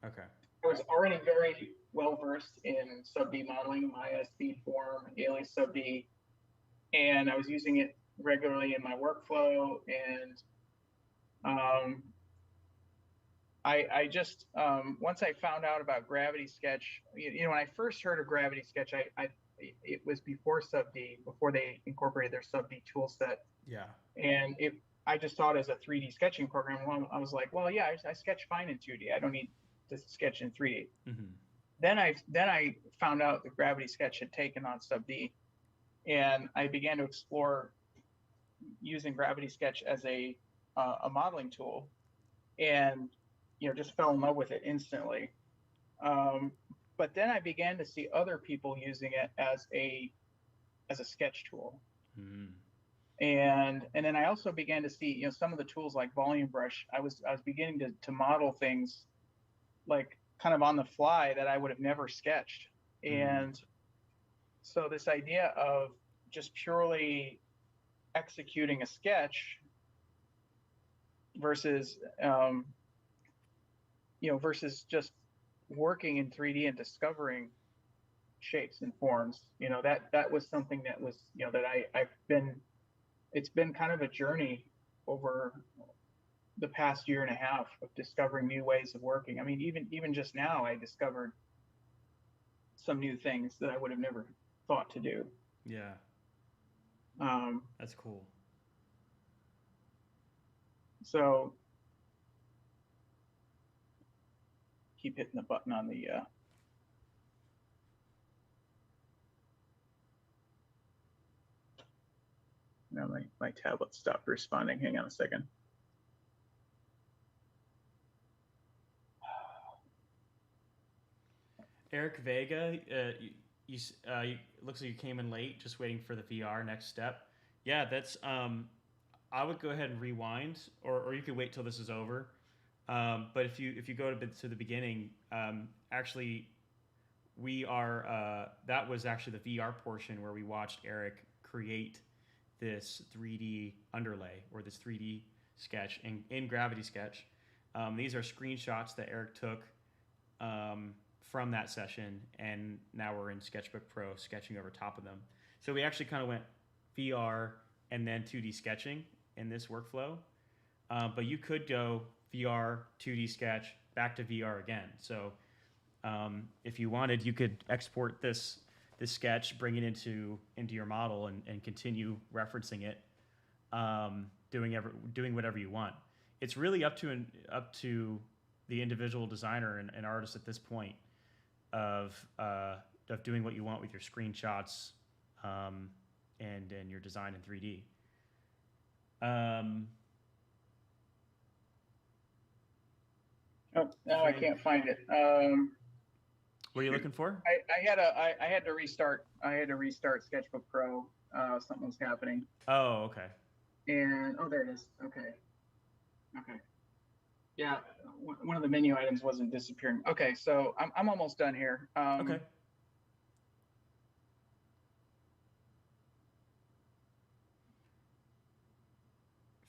Okay. I was already very well versed in sub D modeling, Maya, Speedform, Alias sub D, and I was using it regularly in my workflow. And I just once I found out about Gravity Sketch, when I first heard of Gravity Sketch, it was before sub D, before they incorporated their sub D tool set. Yeah. And I just saw it as a 3D sketching program. Well, I was like, well, yeah, I sketch fine in 2D. I don't need to sketch in 3D. Mm-hmm. Then I found out that Gravity Sketch had taken on sub D, and I began to explore using Gravity Sketch as a modeling tool, and just fell in love with it instantly. But then I began to see other people using it as a sketch tool. Mm-hmm. And then I also began to see, some of the tools like Volume Brush. I was beginning to model things like kind of on the fly that I would have never sketched. And so this idea of just purely executing a sketch versus versus just working in 3D and discovering shapes and forms, that was something that was, that it's been kind of a journey over the past year and a half of discovering new ways of working. I mean, even just now, I discovered some new things that I would have never thought to do. Yeah. That's cool. So keep hitting the button on the now my tablet stopped responding. Hang on a second. Eric Vega, you looks like you came in late, just waiting for the VR next step. Yeah, that's. I would go ahead and rewind, or you could wait till this is over. But if you go to the beginning, actually, we are. That was actually the VR portion where we watched Eric create this 3D underlay or this 3D sketch in Gravity Sketch. These are screenshots that Eric took from that session, and now we're in Sketchbook Pro sketching over top of them. So we actually kind of went VR and then 2D sketching in this workflow. But you could go VR, 2D sketch, back to VR again. So if you wanted, you could export this sketch, bring it into your model, and continue referencing it, doing whatever you want. It's really up to the individual designer and artist at this point of doing what you want with your screenshots and your design in 3D. Oh, no, I can't find it. What are you looking for? I had to restart. I had to restart Sketchbook Pro. Something was happening. Oh, okay. And there it is. Okay. Yeah, one of the menu items wasn't disappearing. Okay, so I'm almost done here. Okay.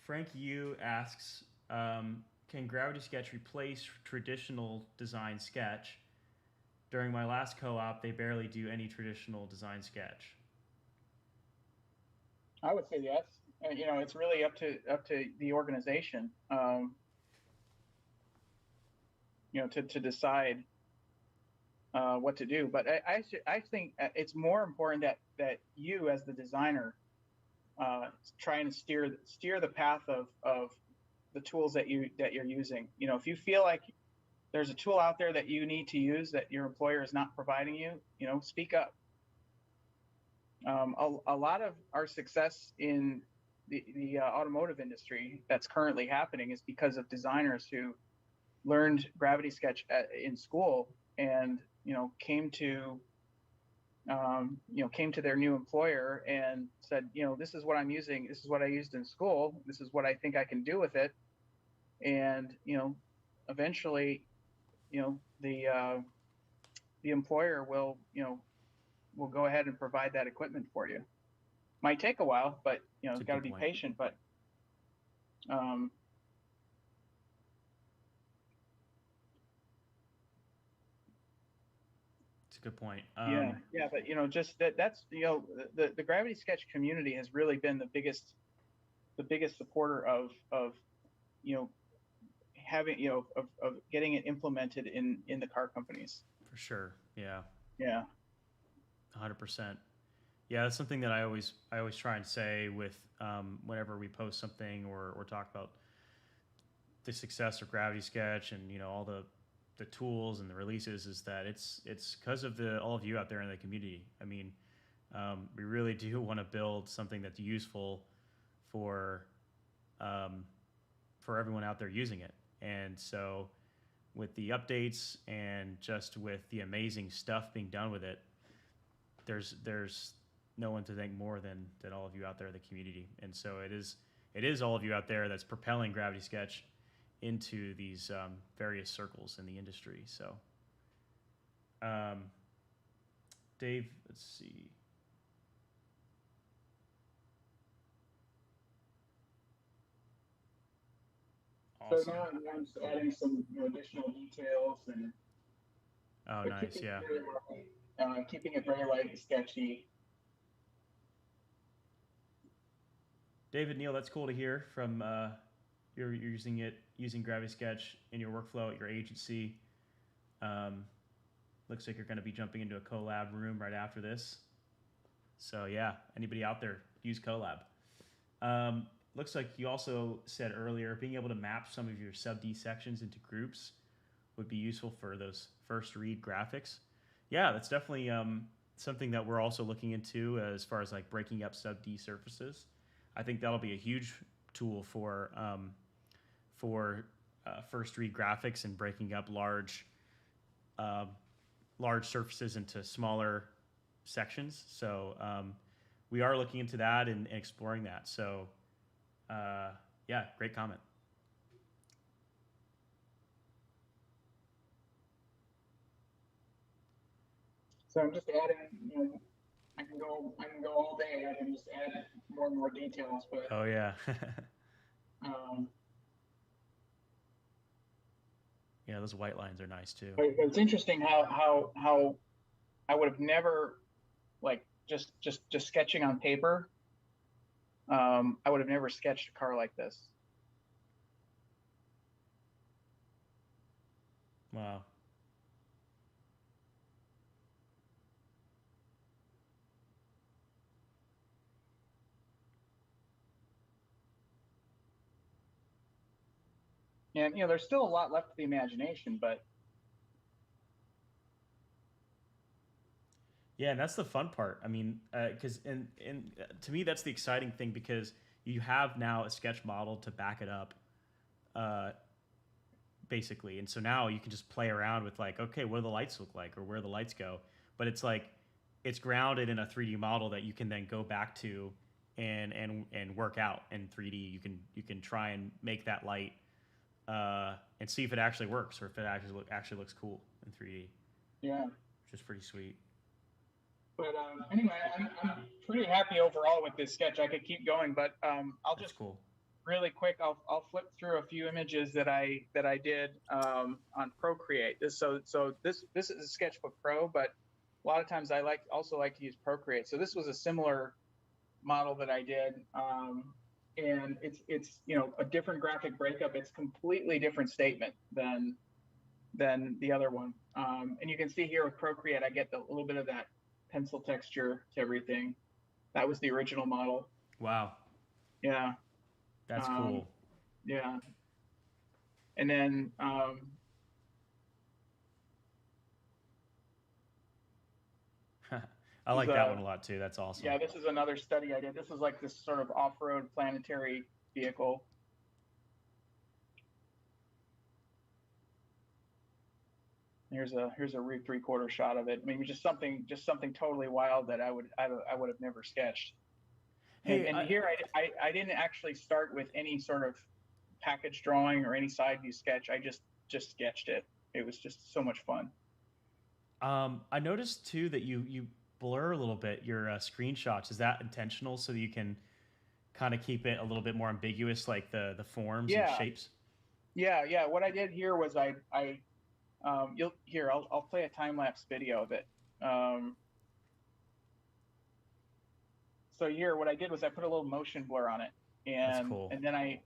Frank Yu asks, Can Gravity Sketch replace traditional design sketch? During my last co-op, they barely do any traditional design sketch. I would say yes. You know, it's really up to the organization, you know, to decide what to do. But I think it's more important that you as the designer try and steer the path of the tools that you're using. You know, if you feel like there's a tool out there that you need to use that your employer is not providing you, you know, speak up. A lot of our success in the automotive industry that's currently happening is because of designers who learned Gravity Sketch in school and, you know, came to their new employer and said, you know, this is what I'm using. This is what I used in school. This is what I think I can do with it. And, you know, eventually, you know, the employer will, you know, will go ahead and provide that equipment for you. Might take a while, but, you know, That's a got to good be point. patient. But It's a good point. yeah, but you know, just that's you know, the Gravity Sketch community has really been the biggest supporter of you know, having, you know, of getting it implemented in the car companies. For sure. Yeah. Yeah. 100%. Yeah, that's something that I always try and say with whenever we post something or talk about the success of Gravity Sketch and you know all the tools and the releases is that it's because of the all of you out there in the community. I mean, we really do want to build something that's useful for for everyone out there using it, and so with the updates and just with the amazing stuff being done with it, there's no one to thank more than all of you out there in the community. And so it is all of you out there that's propelling Gravity Sketch into these various circles in the industry. So, Dave, let's see. Awesome. So now I'm just adding some, you know, additional details and Oh, nice. Yeah. Keeping it very light and sketchy. David, Neil, that's cool to hear from you're using Gravity Sketch in your workflow at your agency. Looks like you're going to be jumping into a collab room right after this. So yeah, anybody out there, use collab. Looks like you also said earlier being able to map some of your sub D sections into groups would be useful for those first read graphics. Yeah, that's definitely something that we're also looking into as far as like breaking up sub D surfaces. I think that'll be a huge tool for first read graphics and breaking up large surfaces into smaller sections. So we are looking into that and exploring that. So yeah, great comment. So I'm just adding, you know, I can go all day. I can just add more and more details, but Oh yeah. Yeah, those white lines are nice too. but it's interesting how I would have never, like, just sketching on paper. I would have never sketched a car like this. Wow. And you know, there's still a lot left to the imagination, but Yeah, and that's the fun part. I mean, because and to me that's the exciting thing because you have now a sketch model to back it up, uh, basically, and so now you can just play around with like, okay, what do the lights look like, or where the lights go? But it's like it's grounded in a 3D model that you can then go back to and work out in 3D. You can try and make that light and see if it actually works or if it actually looks cool in 3D, yeah. which is pretty sweet. But anyway, I'm pretty happy overall with this sketch. I could keep going, but I'll That's just cool. really quick, I'll flip through a few images that I did on Procreate. This is a Sketchbook Pro, but a lot of times I also like to use Procreate. So this was a similar model that I did, and it's a different graphic breakup. It's completely different statement than the other one. And you can see here with Procreate, I get a little bit of that pencil texture to everything. That was the original model. Wow. Yeah. That's cool. Yeah. And then I like that one a lot too. That's awesome. Yeah, this is another study I did. This is like this sort of off-road planetary vehicle. Here's a rear three-quarter shot of it. I mean, just something totally wild that I would have never sketched. Hey, and here I didn't actually start with any sort of package drawing or any side view sketch. I just sketched it. It was just so much fun. I noticed too that you blur a little bit your screenshots. Is that intentional so that you can kind of keep it a little bit more ambiguous, like the forms and shapes? Yeah. What I did here was I'll play a time-lapse video of it. So here, what I did was I put a little motion blur on it, and that's cool. and then I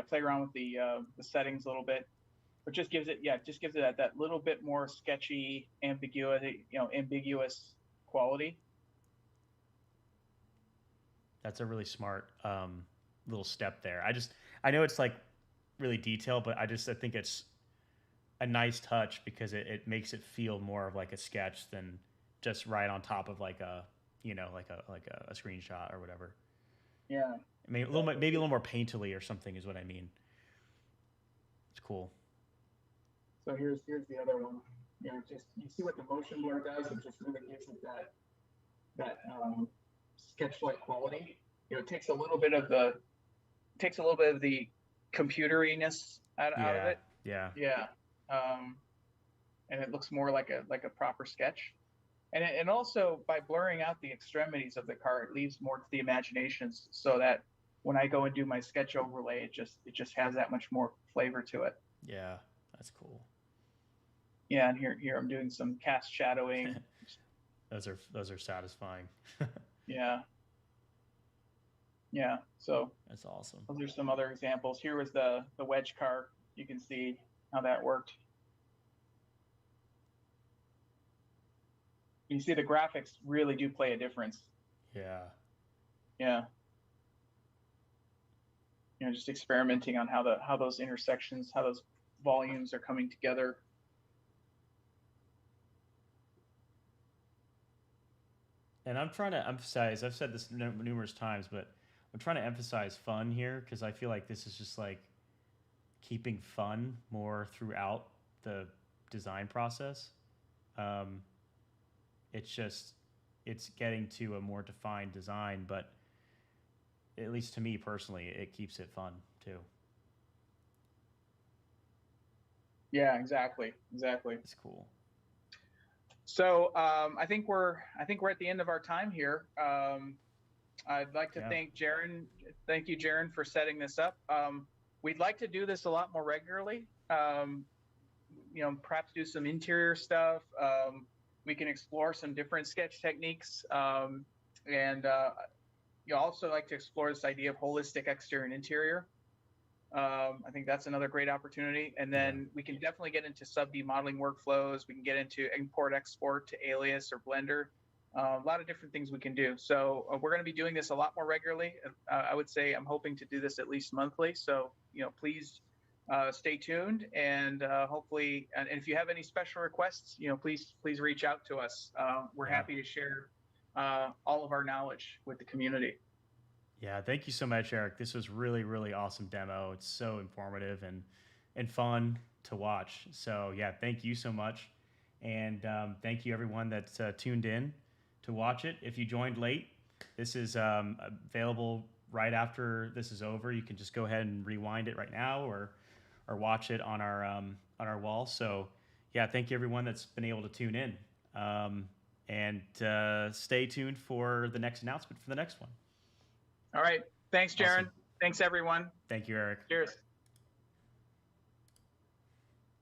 play around with the settings a little bit, but just gives it that little bit more sketchy, ambiguous quality. That's a really smart little step there. I know it's like really detailed, but I think it's a nice touch because it makes it feel more of like a sketch than just right on top of like a screenshot or whatever. Yeah. Maybe a little more painterly or something is what I mean. It's cool. So here's the other one. Just you see what the motion blur does. It just really gives it that sketch-like quality. It takes a little bit of the computeriness out of it. Yeah. Yeah. And it looks more like a proper sketch. And also by blurring out the extremities of the car, it leaves more to the imagination, so that when I go and do my sketch overlay, it just has that much more flavor to it. Yeah, that's cool. Yeah, and here I'm doing some cast shadowing. Those are satisfying. Yeah. So that's awesome. Those are some other examples. Here was the wedge car. You can see how that worked. You see the graphics really do play a difference. Yeah. Just experimenting on how those intersections, how those volumes are coming together. And I'm trying to emphasize, I've said this numerous times, but I'm trying to emphasize fun here because I feel like this is just like keeping fun more throughout the design process. It's getting to a more defined design, but at least to me personally, it keeps it fun too. Yeah, exactly. It's cool. So I think we're at the end of our time here. I'd like to thank Jaren. Thank you, Jaren, for setting this up. We'd like to do this a lot more regularly. Perhaps do some interior stuff. We can explore some different sketch techniques, and you also like to explore this idea of holistic exterior and interior. I think that's another great opportunity. And then we can definitely get into sub-D modeling workflows. We can get into import-export to Alias or Blender. A lot of different things we can do. So we're going to be doing this a lot more regularly. I would say I'm hoping to do this at least monthly. So, please stay tuned, and hopefully, and if you have any special requests, please reach out to us. We're happy to share all of our knowledge with the community. Yeah, thank you so much, Eric. This was really, really awesome demo. It's so informative and fun to watch. So yeah, thank you so much. And thank you everyone that's tuned in to watch it. If you joined late, this is available right after this is over. You can just go ahead and rewind it right now or watch it on our wall. So yeah, thank you everyone that's been able to tune in. And stay tuned for the next announcement for the next one. All right. Thanks, Jaren. Awesome. Thanks, everyone. Thank you, Eric. Cheers.